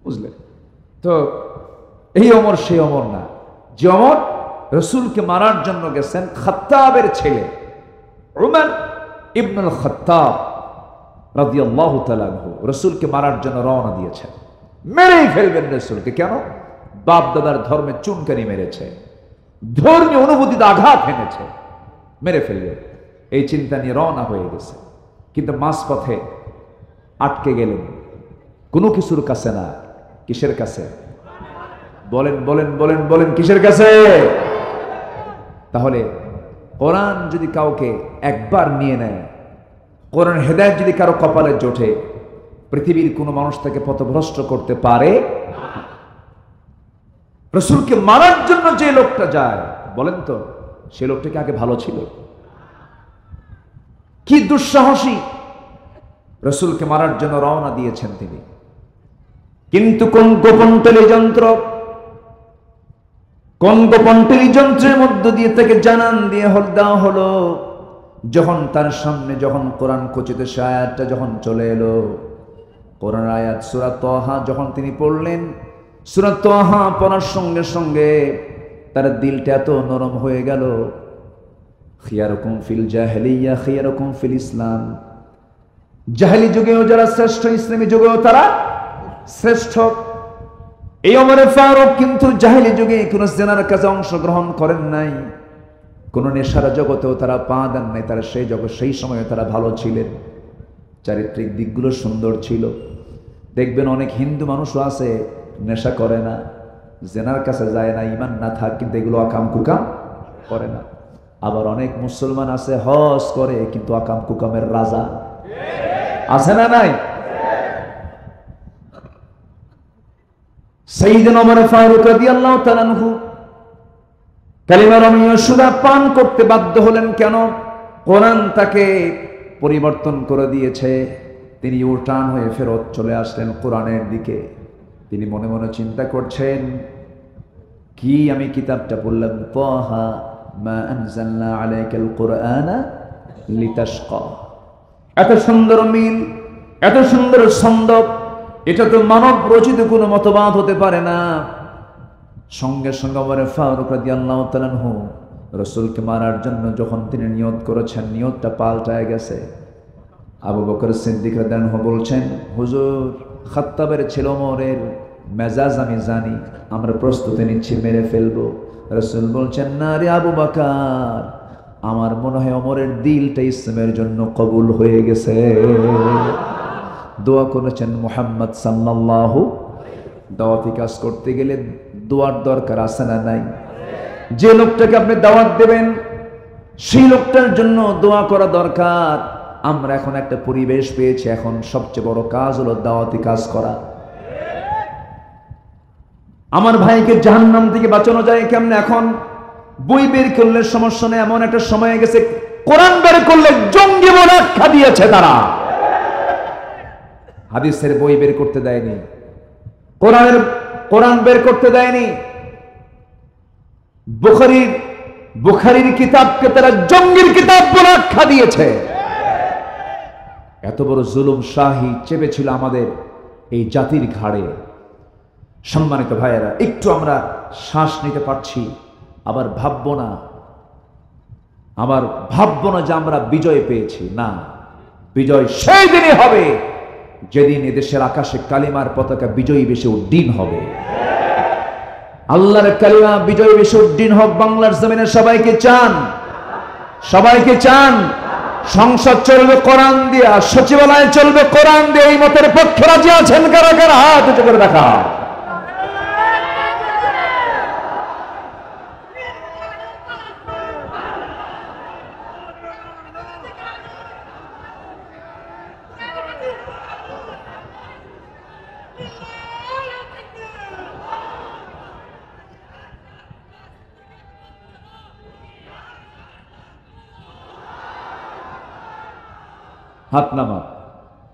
বুঝলেন তো? এই ওমর সেই ওমর না, যে ওমর রাসূলকে মারার জন্য গেছেন। খাত্তাবের ছেলে উমর ইবনুল খাত্তাব রাদিয়াল্লাহু তাআলা আনহু রাসূলকে মারার জন্য রওনা দিয়েছেন। মেরেই ফেলবেন রাসূলকে। কেন? বাপ দাদার ধর্মে চুনকানি মেরেছে, ধর্মীয় অনুভূতিতে আঘাত এনেছে, মেরে ফেলবে, এই চিন্তা নিয়ে রওনা হয়ে গেছে। কিন্তু মাঝপথে আটকে গেলেন কোনো কিছুর কাছে না। কিসের কাছে? বলেন বলেন বলেন বলেন, কিসের কাছে? তাহলে কোরআন যদি কাউকে একবার নিয়ে নেয়, কোরআন হেদায়েত যদি কারো কপালে জোটে, পৃথিবীর কোনো মানুষ তাকে পথভ্রষ্ট করতে পারে। রাসূলকে মারার জন্য যে লোকটা যায়, বলেন তো সে লোকটা কি আগে ভালো ছিল? কি দুঃসাহসী! রাসূলকে মারার জন্য রওনা দিয়েছেন তিনি। কিন্তু কোন গোপন ষড়যন্ত্র, কণ্ঠকণ্ঠের যন্ত্রের মধ্য দিয়ে তাকে জানান দিয়ে দেওয়া হলো। যখন তার সামনে যখন কোরআন খচিত সে আয়াতটা যখন চলে এলো, কোরআন আয়াত সূরা তাহা যখন তিনি পড়লেন, সূরা তাহা পড়ার সঙ্গে সঙ্গে তার দিলটা এত নরম হয়ে গেল। খিয়ারুকুম ফিল জাহেলিয়া খিয়ারুকুম ফিল ইসলাম, জাহেলি যুগেও যারা শ্রেষ্ঠ, ইসলামী যুগেও তারা শ্রেষ্ঠ। এই ওমর ফারুক কিন্তু জাহেলি যুগে কোন জেনার কাজে অংশগ্রহণ করেন নাই, কোন নেশার জগতেও তারা পা দেন নাই। তারা সেই জগৎ, সেই সময়ে তারা ভালো ছিলেন, চারিত্রিক দিকগুলো সুন্দর ছিল। দেখবেন অনেক হিন্দু মানুষও আছে নেশা করে না, জেনার কাছে যায় না, ইমান না থাক, কিন্তু এগুলো আকাম কুকাম করে না। আবার অনেক মুসলমান আছে হজ করে কিন্তু আকাম কুকামের রাজা আছে না নাই? সাইয়েদনা ওমর ফারুক রাদিয়াল্লাহু তাআলা আনহু কালিমা রমিয় সুরা পান করতে বাধ্য হলেন কেন? কোরআন তাকে পরিবর্তন করে দিয়েছে। তিনি উল্টান হয়ে ফেরত চলে আসলেন কোরআনের দিকে। তিনি মনে মনে চিন্তা করছেন, কি আমি কিতাবটা পড়লাম, তাহা মা আনজালনা আলাইকাল কুরআনা লিতাশকা, এত সুন্দর মিল, এত সুন্দর ছন্দ, এটা তো মানব রচিত কোনো মতবাদ হতে পারে না। সঙ্গে সঙ্গে ওমর ফারুক রাদিয়াল্লাহু তাআলা আনহু রাসূলকে মারার জন্য যখন তিনি নিয়ত করেছেন, নিয়তটা পাল্টায় গেছে। আবু বকর সিদ্দিক রাদিয়াল্লাহু আনহু বলছেন, হুজুর, খাত্তাবের ছেলে ওমরের মেজাজ আমি জানি, আমরা প্রস্তুতি নিচ্ছি, মেরে ফেলবো। রাসূল বলছেন, না রে আবু বকর, আমার মনে হয় ওমরের দিলটা ইসলামের জন্য কবুল হয়ে গেছে। দোয়া করেছেন মুহাম্মদ সাল্লাল্লাহু। দাওয়াতি কাজ করতে গেলে দোয়ার দরকার আছে না নাই? যে লোকটাকে আপনি দাওয়াত দেবেন সেই লোকটার জন্য দোয়া করা দরকার। আমরা এখন একটা পরিবেশ পেয়েছি, এখন সবচেয়ে বড় কাজ হলো দাওয়াতি কাজ করা। আমার ভাইকে জাহান্নাম থেকে বাঁচানো যায় কেমনে? এখন বই বের করলে সমস্যা নেই, এমন একটা সময় গেছে কোরআন বের করলে জঙ্গি বলে আখ্যা দিয়েছে তারা। হাদিসের বই বের করতে দেয়নি, কোরআন বের করতে দেয়নি, বুখারীর কিতাবকে তারা জঙ্গির কিতাব বলে আখ্যা দিয়েছে। এত বড় জুলুম শাহী চেপেছিল আমাদের এই জাতির ঘাড়ে। সম্মানিত ভাইয়েরা, একটু আমরা শ্বাস নিতে পারছি, আবার ভাববো না যে আমরা বিজয় পেয়েছি। না, বিজয় সেই দিনই হবে যেদিন এদেশের আকাশে কালিমার পতাকা বিজয়ী বেশে উড্ডীন হবে। আল্লাহর কালিমা বিজয়ী বেশে উড্ডীন হোক বাংলার জমিনে। সবাইকে চান। সংসদ চলবে কোরআন দিয়া, সচিবালয় চলবে কোরআন দিয়ে। এই মতের পক্ষে রাজি আছেন কারা কারা? হাত উঁচু করে দেখা। হাত নামা।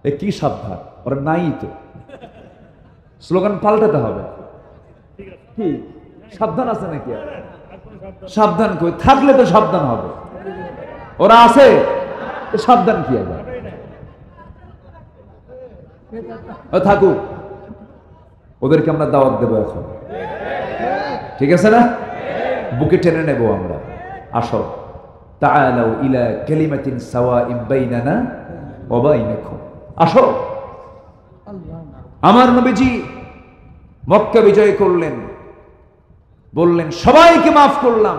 এ কি সাবধান, ওরা নাই তো, স্লোগান পাল্টাতে হবে। কি সাবধান আছে নাকি? সাবধান কই থাকলে তো সাবধান হবে। ওরা আছে, সাবধান কি আবার? থাকুক, ওদেরকে আমরা দাওয়াত দেবো এখন, ঠিক আছে না? বুকে টেনে নেব আমরা। আসো, তাআলাউ ইলা কালিমাতিন সাওয়াইন বাইনানা ওয়া বাইনাকুম। আসো। আমার নবীজি মক্কা বিজয় করলেন, বললেন সবাইকে মাফ করলাম,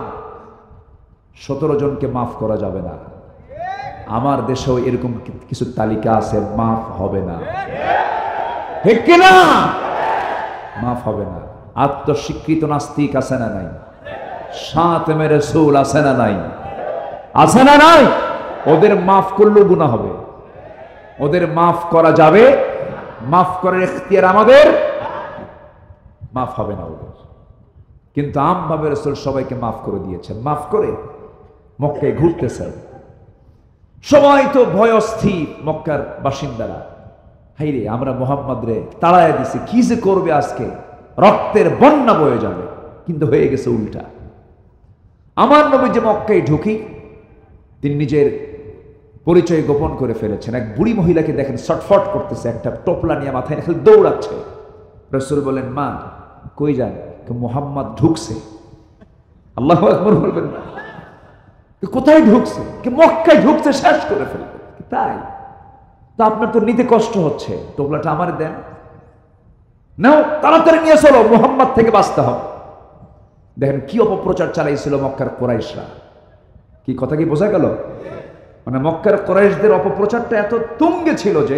17 জনকে মাফ করা যাবে না। আমার দেশেও এরকম কিছু তালিকা আছে, মাফ হবে না, ঠিক কিনা? মাফ হবে না। আত্মস্বীকৃত নাস্তিক আছে না নাই? শাতিমে রাসূল আছে না নাই? আছে না নাই? ওদের মাফ করলেও গুনাহ হবে, ওদের মাফ করা যাবে, মাফ করার ইখতিয়ার আমাদের, মাফ হবে না ওদের। কিন্তু আমভাবে রাসূল সবাইকে মাফ করে দিয়েছেন। মাফ করে মক্কায় ঘুরতেছেন, সবাই তো ভয় অস্থির। মক্কার বাসিন্দারা, হাইরে আমরা মুহাম্মদ রে তাড়ায় দিছি, কি যে করবে আজকে, রক্তের বন্যা বয়ে যাবে। কিন্তু হয়ে গেছে উল্টা। আমার নবী যে মক্কায় ঢুকি, তিনি নিজের পরিচয় গোপন করে ফেলেছেন। এক বুড়ি মহিলাকে দেখেন ছটফট করতেছে, একটা টোপলা নিয়ে মাথায় খালি দৌড়াচ্ছে। রাসূল বলেন, মা কই যান? মুহাম্মদ ঢুকছে। আল্লাহু আকবার বলবেন না? কোথায় ঢুকছে? মক্কায় ঢুকছে, শেষ করে ফেলবে। তাই তো আপনার তো নিতে কষ্ট হচ্ছে, টোপলাটা আমার দেন, নাও তাড়াতাড়ি নিয়ে চলো, মুহাম্মদ থেকে বাঁচতে হবে। দেখেন কি অপপ্রচার চালাইছিল মক্কার কুরাইশরা। কি কথা কি বোঝা গেল? মানে মক্কার কুরাইশদের অপপ্রচারটা এত তুঙ্গে ছিল যে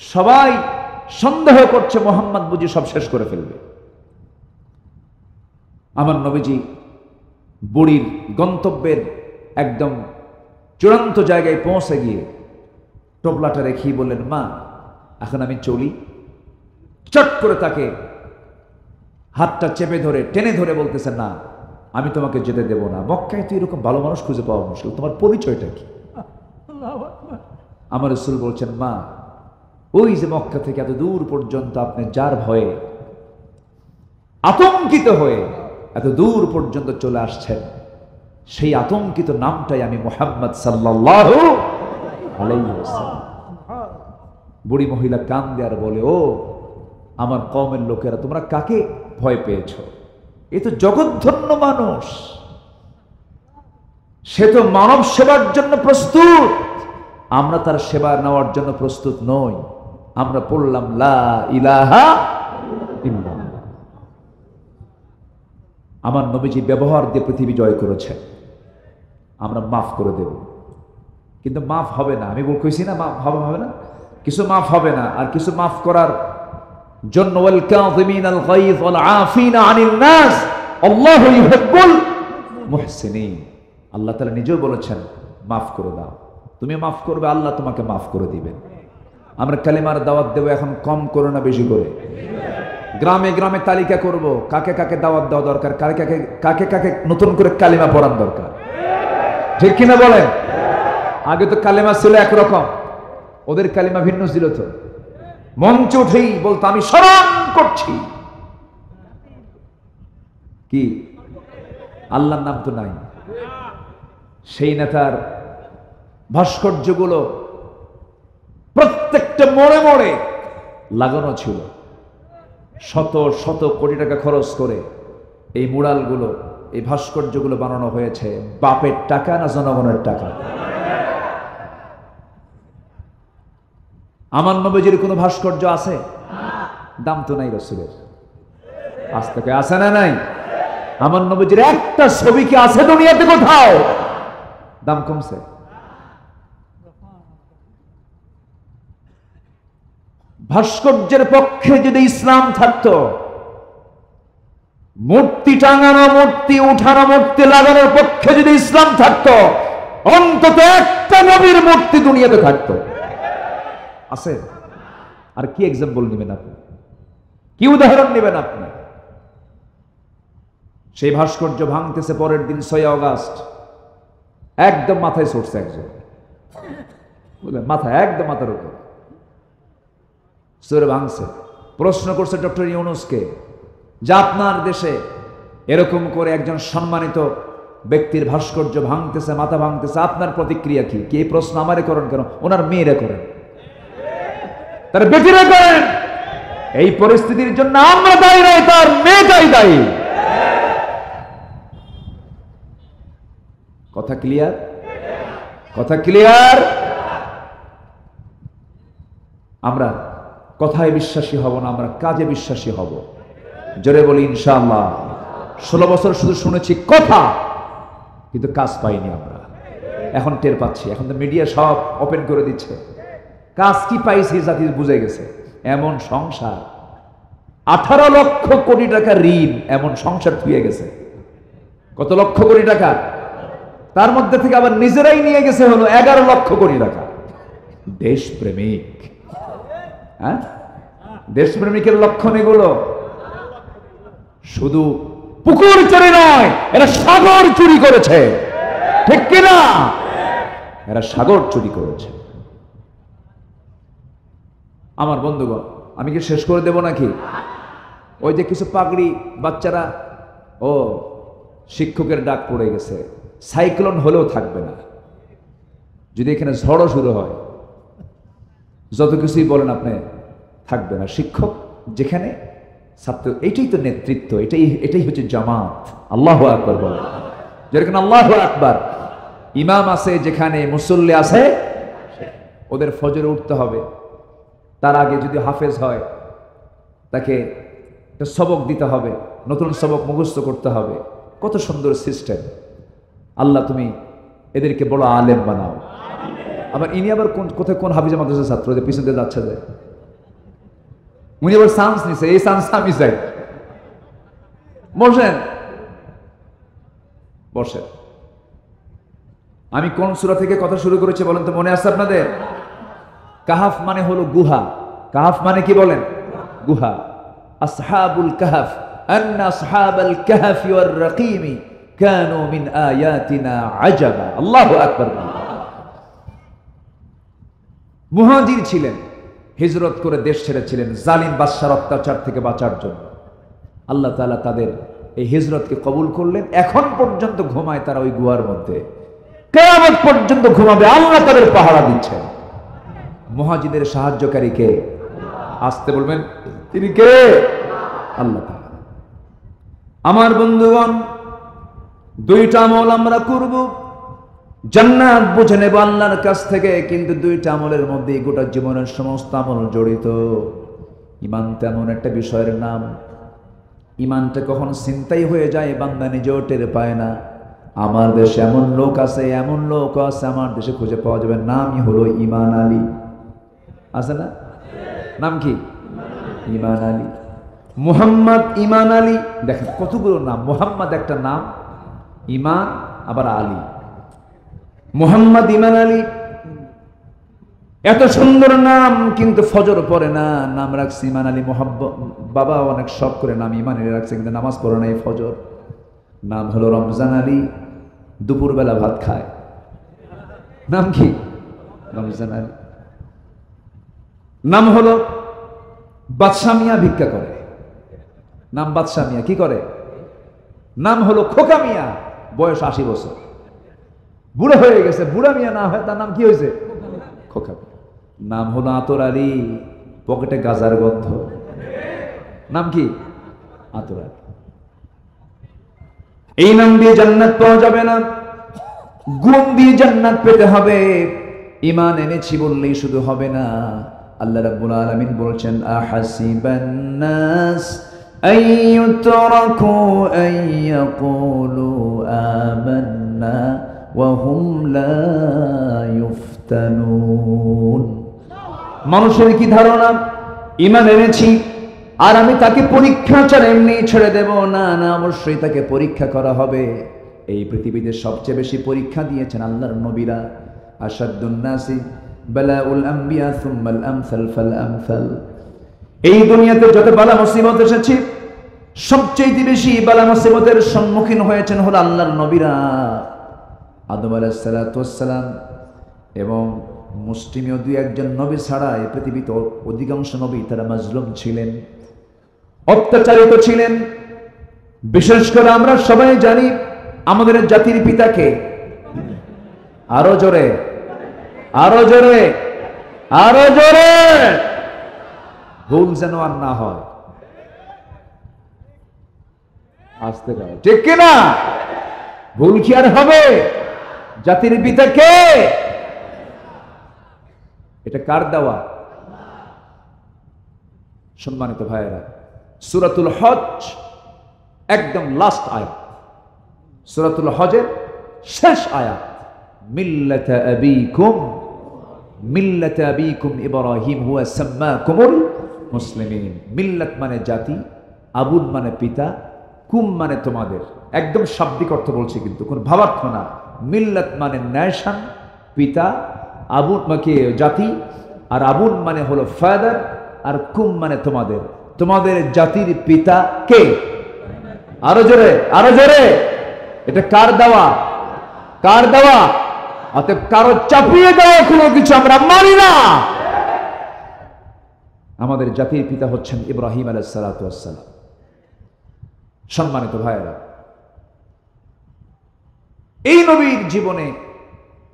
সবাই সন্দেহ করছে মুহাম্মদ বুঝি সব শেষ করে ফেলবে। আমার নবীজি বুড়ির গন্তব্যের একদম চূড়ান্ত জায়গায় পৌঁছে গিয়ে টোপলাটা রেখেই বললেন, মা এখন আমি চলি। চট করে তাকে হাতটা চেপে ধরে টেনে ধরে বলতেছে, না আমি তোমাকে যেতে দেব না। মক্কায় তো এরকম ভালো মানুষ খুঁজে পাওয়া মুশকিল, তোমার পরিচয়টা কি? আমার রাসূল বলছেন, মা ওই যে মক্কা থেকে এত দূর পর্যন্ত আপনি যার ভয়ে আতঙ্কিত হয়ে এত দূর পর্যন্ত চলে আসছেন, সেই আতঙ্কিত নামটাই আমি মুহাম্মদ সাল্লাল্লাহু আলাইহি ওয়াসাল্লাম। বুড়ি মহিলা কান্দে আর বলে, ও আমার কওমের লোকেরা, তোমরা কাকে ভয় পেয়েছ? এ তো জগৎধন্য মানুষ, সে তো মানব সেবার জন্য প্রস্তুত, আমরা তার সেবা নেওয়ার জন্য প্রস্তুত নই। আমরা পড়লাম লা ইলাহা ইল্লাল্লাহ। আমার নবীজি ব্যবহার দিয়ে পৃথিবী জয় করেছেন, আমরা মাফ করে দেব। কিন্তু মাফ হবে না, আমি কইছি না মাফ হবে না, কিছু মাফ হবে না। আর কিছু মাফ করার জন্য ওয়াল কাযিমিনাল গায়য ওয়াল আফিনা আনিন নাস আল্লাহু ইউহিব্বুল মুহসিনিন। আল্লাহ তাআলা নিজেও বলেছেন, মাফ করে দাও। তুমি মাফ করবে, আল্লাহ তোমাকে মাফ করে দিবেন। আমরা কালিমার দাওয়াত দেব, এখন কম করো না, বেশি করে। গ্রামে গ্রামে তালিকা করব, কাকে কাকে দাওয়াত দেওয়া দরকার, কাকে কাকে নতুন করে কালিমা পড়ান দরকার, ঠিক কিনা বলেন? আগে তো কালিমা ছিল একরকম, ওদের কালিমা ভিন্ন ছিল। তো মঞ্চ উঠেই বলতো, আমি স্মরণ করছি কি আল্লাহর নাম তো নাই। সেই নেতার ভাস্কর্যগুলো প্রত্যেকটা মোড়ে মোড়ে লাগানো ছিল। শত শত কোটি টাকা খরচ করে এই মুরালগুলো, এই ভাস্কর্যগুলো বানানো হয়েছে। বাপের টাকা না জনগণের টাকা? আমার নবীজির কোনো ভাস্কর্য আছে? দাম তো নাই রাসূলের। আজ থেকে আছে না নাই? আমার নবীজির একটা ছবি কি আছে দুনিয়াতে কোথাও? দাম কমছে? ভাস্কর্যের পক্ষে যদি ইসলাম থাকতো, মূর্তি টাঙানো, মূর্তি উঠানো, মূর্তি লাগানোর পক্ষে যদি ইসলাম থাকতো, অন্তত একটা নবীর মূর্তি দুনিয়াতে থাকতো। আছে? আর কি এক্সাম্পল নেবেন আপনি? কি উদাহরণ নেবেন আপনি? সেই ভাস্কর্য ভাঙতেছে পরের দিন 6 আগস্ট, একদম মাথায় চড়ছে একজন, বুঝলেন? মাথায়, একদম মাথার উপর চড়ে ভাঙছে। প্রশ্ন করছে ডক্টর ইউনূসকে যে আপনার দেশে এরকম করে একজন সম্মানিত ব্যক্তির ভাস্কর্য ভাঙতেছে, মাথা ভাঙতেছে, আপনার প্রতিক্রিয়া কি? এই প্রশ্ন আমারে করেন কেন? ওনার মেয়েরা করেন, তার বেটিরা করেন। এই পরিস্থিতির জন্য আমরা দায়ী নই, তার মেয়েটাই দায়ী। কথা ক্লিয়ার? কথা ক্লিয়ার? আমরা কথায় বিশ্বাসী হব না, আমরা কাজে বিশ্বাসী হব। জোরে বলি ইনশাআল্লাহ। 16 বছর শুধু শুনেছি কথা, কিন্তু কাজ পাইনি আমরা। এখন টের পাচ্ছি, এখন তো মিডিয়া সব ওপেন করে দিচ্ছে। কাজ কি পাইছি জাতি বুঝে গেছে। এমন সংসার, 18 লক্ষ কোটি টাকা ঋণ, এমন সংসার থুয়ে গেছে। কত লক্ষ কোটি টাকা? তার মধ্যে থেকে আবার নিজেরাই নিয়ে গেছে হলো 11 লক্ষ কোটি টাকা। দেশপ্রেমিক, হ্যাঁ, দেশপ্রেমিকের লক্ষণ এগুলো। শুধু পুকুর চুরি নয়, এরা সাগর চুরি করেছে, ঠিক কিনা? এরা সাগর চুরি করেছে। আমার বন্ধুগণ, আমি কি শেষ করে দেব নাকি? ওই যে কিছু পাগড়ি বাচ্চারা ও শিক্ষকের ডাক পড়ে গেছে, সাইক্লোন হলেও থাকবে না। যদি এখানে ঝড়ও শুরু হয়, যত কিছুই বলেন আপনি, থাকবে না। শিক্ষক যেখানে, ছাত্র, এটাই তো নেতৃত্ব, এটাই হচ্ছে জামাত। আল্লাহু আকবার বলেন, যেরকম আল্লাহু আকবার। ইমাম আছে যেখানে, মুসল্লি আছে, ওদের ফজরে উঠতে হবে। তার আগে যদি হাফেজ হয়, তাকে একটা সবক দিতে হবে, নতুন সবক মুখস্থ করতে হবে। কত সুন্দর সিস্টেম। আল্লাহ তুমি এদেরকে বড় আলেম বানাও। আবার ইনি আবার কোথায় কোন হাফিজা মাদ্রাসার ছাত্র, যে পিছনে যাচ্ছে, যায় উনি আবার চান্স নিছে, এই চান্স আমি চাই। বসেন বসেন। আমি কোন সূরা থেকে কথা শুরু করেছি বলেন তো, মনে আছে আপনাদের? কাহাফ মানে হলো গুহা। কাহাফ মানে কি বলেন? গুহা। আসহাবুল কাহাফ, আন্না আসহাবাল কাহাফি ওয়ার রাকিমি কানু মিন আয়াতিনা আজাবা। আল্লাহু আকবার। মুহাজির ছিলেন, হিজরত করে দেশ ছেড়েছিলেন জালিম বাদশার অত্যাচার থেকে বাঁচার জন্য। আল্লাহ তাআলা তাদের এই হিজরতকে কবুল করলেন। এখন পর্যন্ত ঘুমায় তারা ওই গুহার মধ্যে, কিয়ামত পর্যন্ত ঘুমাবে। আল্লাহ তাদের পাহারা দিচ্ছেন। মুহাজিদের সাহায্যকারী কে? আসতে বলবেন, তিনি কে? আল্লাহ তাআলা। আমার বন্ধুগণ, দুইটা আমল আমরা করব, জান্নাত বুঝে নেব আল্লাহর কাছ থেকে। কিন্তু দুইটা আমলের মধ্যে গোটা জীবনের সমস্ত আমল জড়িত। ঈমান তেমন একটা বিষয়ের নাম, ঈমানটা কখন চিন্তাই হয়ে যায় বান্দা নিজেও টের পায় না। আমার দেশে এমন লোক আছে, এমন লোক আছে আমার দেশে খুঁজে পাওয়া যাবে, নামই হলো ঈমান আলী। আছে না? নাম কি? ঈমান আলী। মুহাম্মদ ঈমান আলী। দেখেন কতগুলো নাম। মুহাম্মদ একটা নাম, ঈমান আবার আলী। মুহাম্মদ ঈমান আলী, এত সুন্দর নাম, কিন্তু ফজর পড়ে না, নাম রাখছে ঈমান আলী। বাবা অনেক শখ করে নাম ঈমান আলী রাখছে, কিন্তু নামাজ পড়ে নাই ফজর। নাম হলো রমজান আলী, দুপুরবেলা ভাত খায়। নাম কি? রমজান আলী। নাম হলো বাদশা মিয়া, ভিক্ষা করে। নাম বাদশা মিয়া, কি করে? নাম হলো খোকা মিয়া, বয়স 80 বছর, বুড়ো হয়ে গেছে। বুড়া মিয়া না হয়, তার নাম কি হয়েছে? খোকা মিয়া। নাম হলো আতর আলী, পকেটে গাজার গন্ধ। নাম কি? আতর আলী। এই নাম দিয়ে জান্নাত পাওয়া যাবে না, গুণ দিয়ে জান্নাত পেতে হবে। ঈমান এনেছি বললেই শুধু হবে না। আল্লাহ রাব্বুল আলামিন বলছেন, আহাসিবান নাস আইয়ুতরাকু আইয়াকুলু আমান্না ওয়া হুম লা ইফতানুন। মানুষের কি ধারণা, ঈমান এনেছি আর আমি তাকে পরীক্ষা ছাড়া এমনি ছেড়ে দেব? না না, অবশ্যই তাকে পরীক্ষা করা হবে। এই পৃথিবীতে সবচেয়ে বেশি পরীক্ষা দিয়েছেন আল্লাহর নবীরা। আশাদ্দুন নাসি বালাউল আম্বিয়া সুম্মাল আমসাল ফাল আমসাল। এই দুনিয়াতে যত বালা মুসিবত এসেছে, সবচেয়ে বেশি বালা মুসিবতের সম্মুখীন হয়েছেন হলো আল্লাহর নবীরা। আদম আলাইহিস সালাতু ওয়াস সালাম এবং মুসলিমীয় দুই একজন নবী ছাড়া এই পৃথিবীতে অধিকাংশ নবী তারা মাজলুম ছিলেন, অত্যাচারিত ছিলেন। বিশেষ করে আমরা সবাই জানি আমাদের জাতির পিতাকে। আরো জোরে, আরো জোরে, আরো জোরে। ভুল যেন আর না হয়। আসতে পারে, ঠিক কিনা? ভুল কি আর হবে? জাতির পিতা কে? এটা কার দেওয়া? সম্মানিত ভাইয়েরা, সূরাতুল হজ একদম লাস্ট আয়াত, সূরাতুল হজের শেষ আয়াত। মিল্লাতা আবিকুম ইব্রাহিম হুয়া সাম্মাকুমুল মুসলিমিন। মিল্লাত মানে জাতি, আবুদ মানে পিতা, কুম মানে তোমাদের। একদম শাব্দিক অর্থ বলছি, কিন্তু কোন ভাবার্থ না। মিল্লাত মানে নেশন, পিতা, আবুদ মানে জাতি, আর আবুদ মানে হলো ফাদার, আর কুম মানে তোমাদের। তোমাদের জাতির পিতা কে? আরো জোরে, আরো জোরে। এটা কার দেওয়া? কার দেওয়া? অতএব কারো চাপিয়ে দেওয়া কোনো কিছু আমরা মানি না। আমাদের জাতির পিতা হচ্ছেন ইব্রাহিম আলাইহিস সালাতু ওয়াস সালাম। সম্মানিত ভাইয়েরা, এই নবীর জীবনে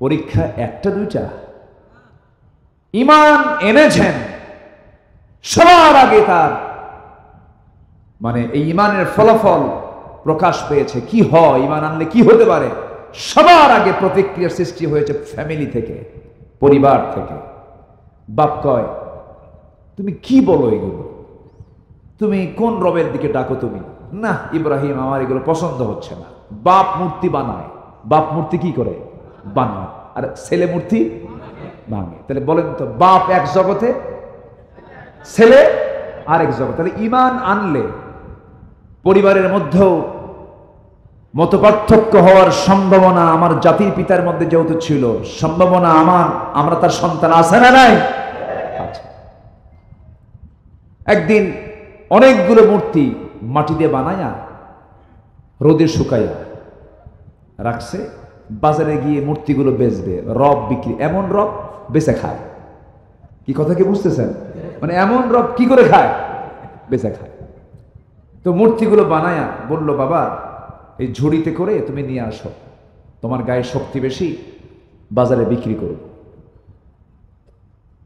পরীক্ষা একটা দুইটা, ঈমান এনেছেন সবার আগে তার মানে এই ঈমানের ফলাফল প্রকাশ পেয়েছে। কি হয় ঈমান আনলে কি হতে পারে, সবার আগে প্রতিক্রিয়ার সৃষ্টি হয়েছে ফ্যামিলি থেকে, পরিবার থেকে। বাপ কয় তুমি কি বলো এগুলো, তুমি কোন রবের দিকে ডাকো তুমি? না ইব্রাহিম আমার এগুলো পছন্দ হচ্ছে না। বাপ মূর্তি বানায়, বাপ মূর্তি কি করে বানায়, আর ছেলে মূর্তি ভাঙে। তাহলে বলেন তো বাপ এক জগতে, ছেলে আরেক জগতে। তাহলে ঈমান আনলে পরিবারের মধ্যেও মতপার্থক্য হওয়ার সম্ভাবনা আমার জাতির পিতার মধ্যে যেহেতু ছিল, সম্ভাবনা আমরা তার সন্তান আছে না নাই? আচ্ছা, একদিন অনেকগুলো মূর্তি মাটি দিয়ে বানায়া রোদে শুকাইয়া রাখছে, বাজারে গিয়ে মূর্তিগুলো বেচবে, রব বিক্রি। এমন রব বেচে খায়। কি কথা কি বুঝতেছেন? মানে এমন রব কি করে খায়? বেচে খায়। তো মূর্তিগুলো বানায়া বলল বাবা এই ঝুড়িতে করে তুমি নিয়ে আসো, তোমার গায়ে শক্তি বেশি, বাজারে বিক্রি করো।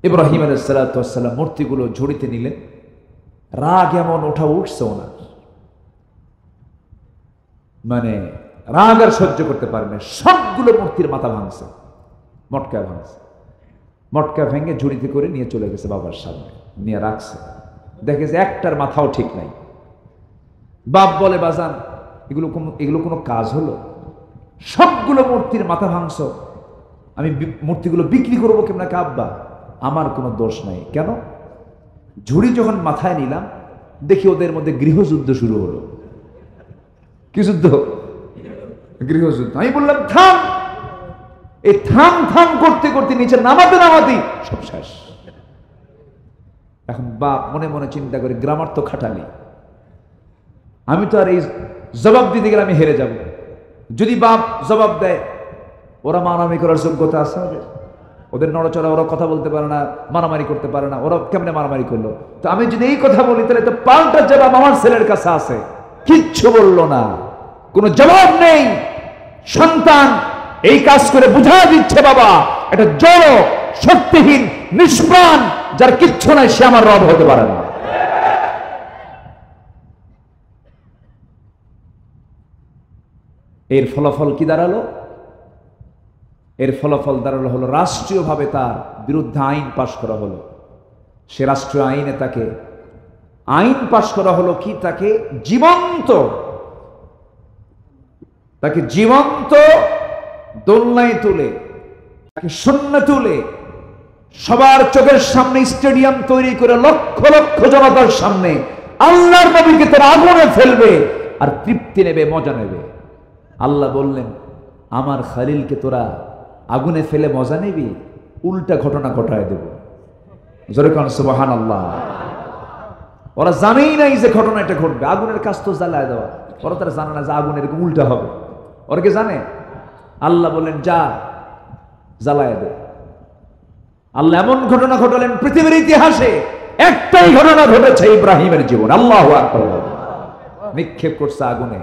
ইব্রাহিম আলাইহিস সালাতু ওয়াস সালাম মূর্তিগুলো ঝুড়িতে নিলেন। রাগ এমন উঠছে ওনার, মানে রাগ আর সহ্য করতে পারেন না। সবগুলো মূর্তির মাথা ভাঙছে, মটকা ভাঙছে। মটকা ভেঙে ঝুড়িতে করে নিয়ে চলে গেছে বাবার সামনে, নিয়ে রাখছে। দেখেছে একটার মাথাও ঠিক নাই। বাপ বলে বাজান এগুলো কোনো কাজ হলো? সবগুলো মূর্তির মাথা ভাঙছ, আমি মূর্তিগুলো বিক্রি করবো কেমন? আব্বা আমার কোনো দোষ নাই। কেন? ঝুড়ি যখন মাথায় নিলাম দেখি ওদের মধ্যে গৃহযুদ্ধ শুরু হলো। কি যুদ্ধ? গৃহযুদ্ধ। আমি বললাম থাম। এই থাম থাম করতে করতে নিচে নামাতে সব শেষ। এখন বাপ মনে মনে চিন্তা করে গ্রামার তো খাটালি, আমি তো আর এই জবাব দিতে গেলে আমি হেরে যাব। যদি বাপ জবাব দেয়, ওরা মারামারি করার যোগ্যতা আছে ওদের নড়াচড়া, ওরা কথা বলতে পারে না, মারামারি করতে পারে না, ওরা কেমনে মারামারি করলো? তো আমি যদি এই কথা বলি তাহলে তো পাল্টা জবাব আমার ছেলের কাছে আছে। কিচ্ছু বললো না, কোনো জবাব নেই। সন্তান এই কাজ করে বুঝা দিচ্ছে বাবা এটা জড়, শক্তিহীন, নিষ্প্রাণ, যার কিচ্ছু নাই, সে আমার রব হতে পারে না। এর ফলাফল কি দাঁড়ালো? এর ফলাফল দাঁড়ালো হলো রাষ্ট্রীয়ভাবে তার বিরুদ্ধে আইন পাশ করা হলো। সে রাষ্ট্রীয় আইনে তাকে আইন পাশ করা হলো কি, তাকে জীবন্ত দোলনায় তুলে, তাকে শূন্য তুলে, সবার চোখের সামনে স্টেডিয়াম তৈরি করে লক্ষ লক্ষ জনতার সামনে আল্লাহর নবীকে তারা আগুনে ফেলবে আর তৃপ্তি নেবে, মজা নেবে। আল্লাহ বললেন আমার খালিলকে তোরা আগুনে ফেলে মজা নিবি, উল্টা ঘটনা ঘটায় দেব। জোরে কোন সুবহানাল্লাহ। ওরা জানেই নাই যে ঘটনা এটা ঘটবে। আগুনের কাজ তো জ্বালায় দেওয়া, ওরা তারা জানে না যে আগুন এরকম উল্টা হবে। ওরা কি জানে? আল্লাহ বললেন যা জ্বালায় দে। আল্লাহ এমন ঘটনা ঘটালেন পৃথিবীর ইতিহাসে একটাই ঘটনা ঘটেছে ইব্রাহিমের জীবন। আল্লাহু আকবার। নিক্ষেপ করছে আগুনে।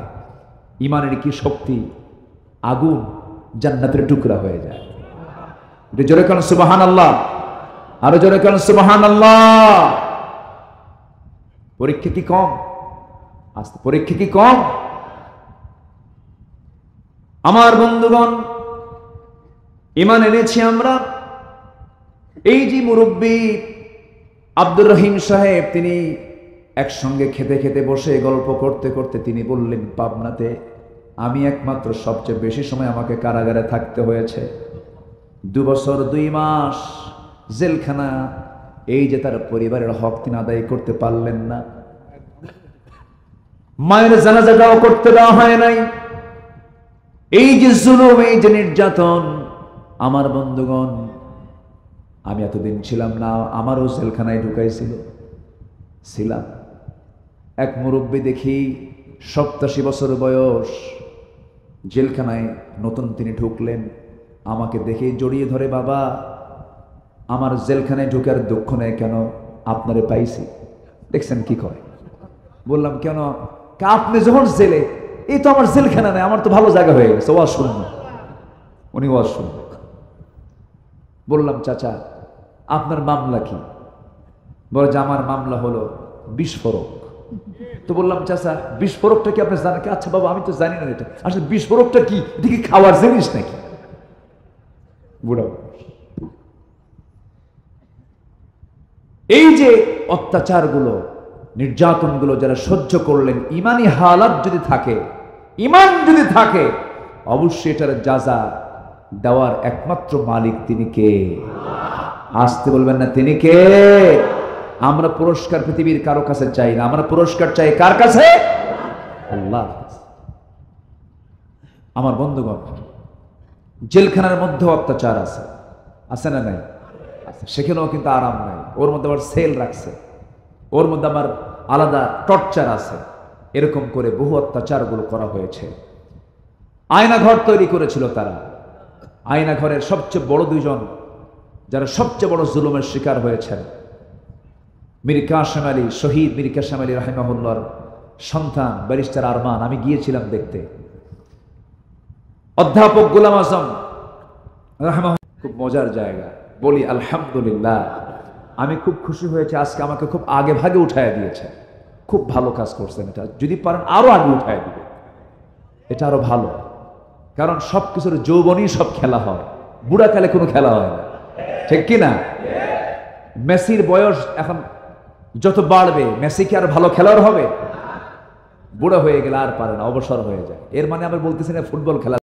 ইমানের কি শক্তি! আগুন জান্নাতের টুকরা হয়ে যায়। জোরে কোন সুবহানাল্লাহ, আরো জোরে কোন সুবহানাল্লাহ। পরীক্ষা কি কম? আস্তে পরীক্ষা কি কম? আমার বন্ধুগণ, ঈমান এনেছি আমরা। এই যে মুরব্বী আব্দুর রহিম সাহেব, তিনি একসঙ্গে খেতে খেতে বসে গল্প করতে করতে তিনি বললেন, পাবনাতে আমি একমাত্র সবচেয়ে বেশি সময় আমাকে কারাগারে থাকতে হয়েছে। 2 বছর 2 মাস জেলখানা। এই যে তার পরিবারের হক তিনি আদায় করতে পারলেন না, মায়ের জানাজাটাও করতে দেওয়া হয় নাই। এই যে জুলুম, এই যে নির্যাতন, আমার বন্ধুগণ আমি এতদিন ছিলাম না, আমারও জেলখানায় ছিলাম। এক মুরব্বী দেখি 87 বছর বয়স, জেলখানায় নতুন তিনি ঢুকলেন। আমাকে দেখে জড়িয়ে ধরে, বাবা আমার জেলখানায় ঢুকার দুঃখ নেই কেন? আপনারে পাইছি। দেখছেন কি কয়? বললাম কেন? আপনি যখন জেলে, এই তো আমার জেলখানা নেই, আমার তো ভালো জায়গা হয়ে গেছে। ও শুনুন, উনি ওয়াজ শুনলেন। বললাম, চাচা আপনার মামলা কি? বলে যে আমার মামলা হলো বিস্ফোরক। তো বললাম, চাচা বিস্ফোরকটা কি আপনি জানেন? আচ্ছা বাবা, আমি তো জানি না এটা আসলে বিস্ফোরকটা কি, এটা কি খাওয়ার জিনিস নাকি? বুড়া এই যে অত্যাচারগুলো, নির্যাতনগুলো যারা সহ্য করলেন, ইমানি হালাত যদি থাকে, ইমান যদি থাকে, অবশ্যই এটার যাজা দেওয়ার একমাত্র মালিক তিনি কে? আসতে বলবেন না, তিনি কে? আমরা পুরস্কার পৃথিবীর কারো কাছে চাই না, আমরা পুরস্কার চাই কার কাছে? আল্লাহ। আমার বন্ধুগণ, জেলখানার মধ্যে অত্যাচার আছে, আছে না নাই? সেখানেও কিন্তু আরাম নাই। ওর মধ্যে আবার সেল রাখছে, ওর মধ্যে আমার আলাদা টর্চার আছে। এরকম করে বহু অত্যাচারগুলো করা হয়েছে। আয়না ঘর তৈরি করেছিল তারা। আয়না ঘরের সবচেয়ে বড় দুইজন যারা সবচেয়ে বড় জুলুমের শিকার হয়েছেন, মীর কাসেম আলী, শহীদ মীর কাসেম আলী রাহিমাহুল্লাহর সন্তান ব্যারিস্টার আরমান। আমি গিয়েছিলাম দেখতে। অধ্যাপক গোলাম আজম রাহিমাহুল্লাহ, খুব মজার জায়গা। বলি আলহামদুলিল্লাহ, আমি খুব খুশি হয়েছে। আজকে আমাকে খুব আগে ভাগে উঠায় দিয়েছে। খুব ভালো কাজ করছেন। এটা যদি পারেন আরো আগে উঠায় দিবে, এটা আরো ভালো। কারণ সবকিছুর যৌবনই সব খেলা হয়, বুড়া কালে কোনো খেলা হয় না, ঠিক কিনা? মেসির বয়স এখন যত বাড়বে, মেসি কি আর ভালো খেলোয়াড় হবে? বুড়া হয়ে গেলে আর পারে না, অবসর হয়ে যায়। এর মানে আমি বলতেছি না ফুটবল খেলা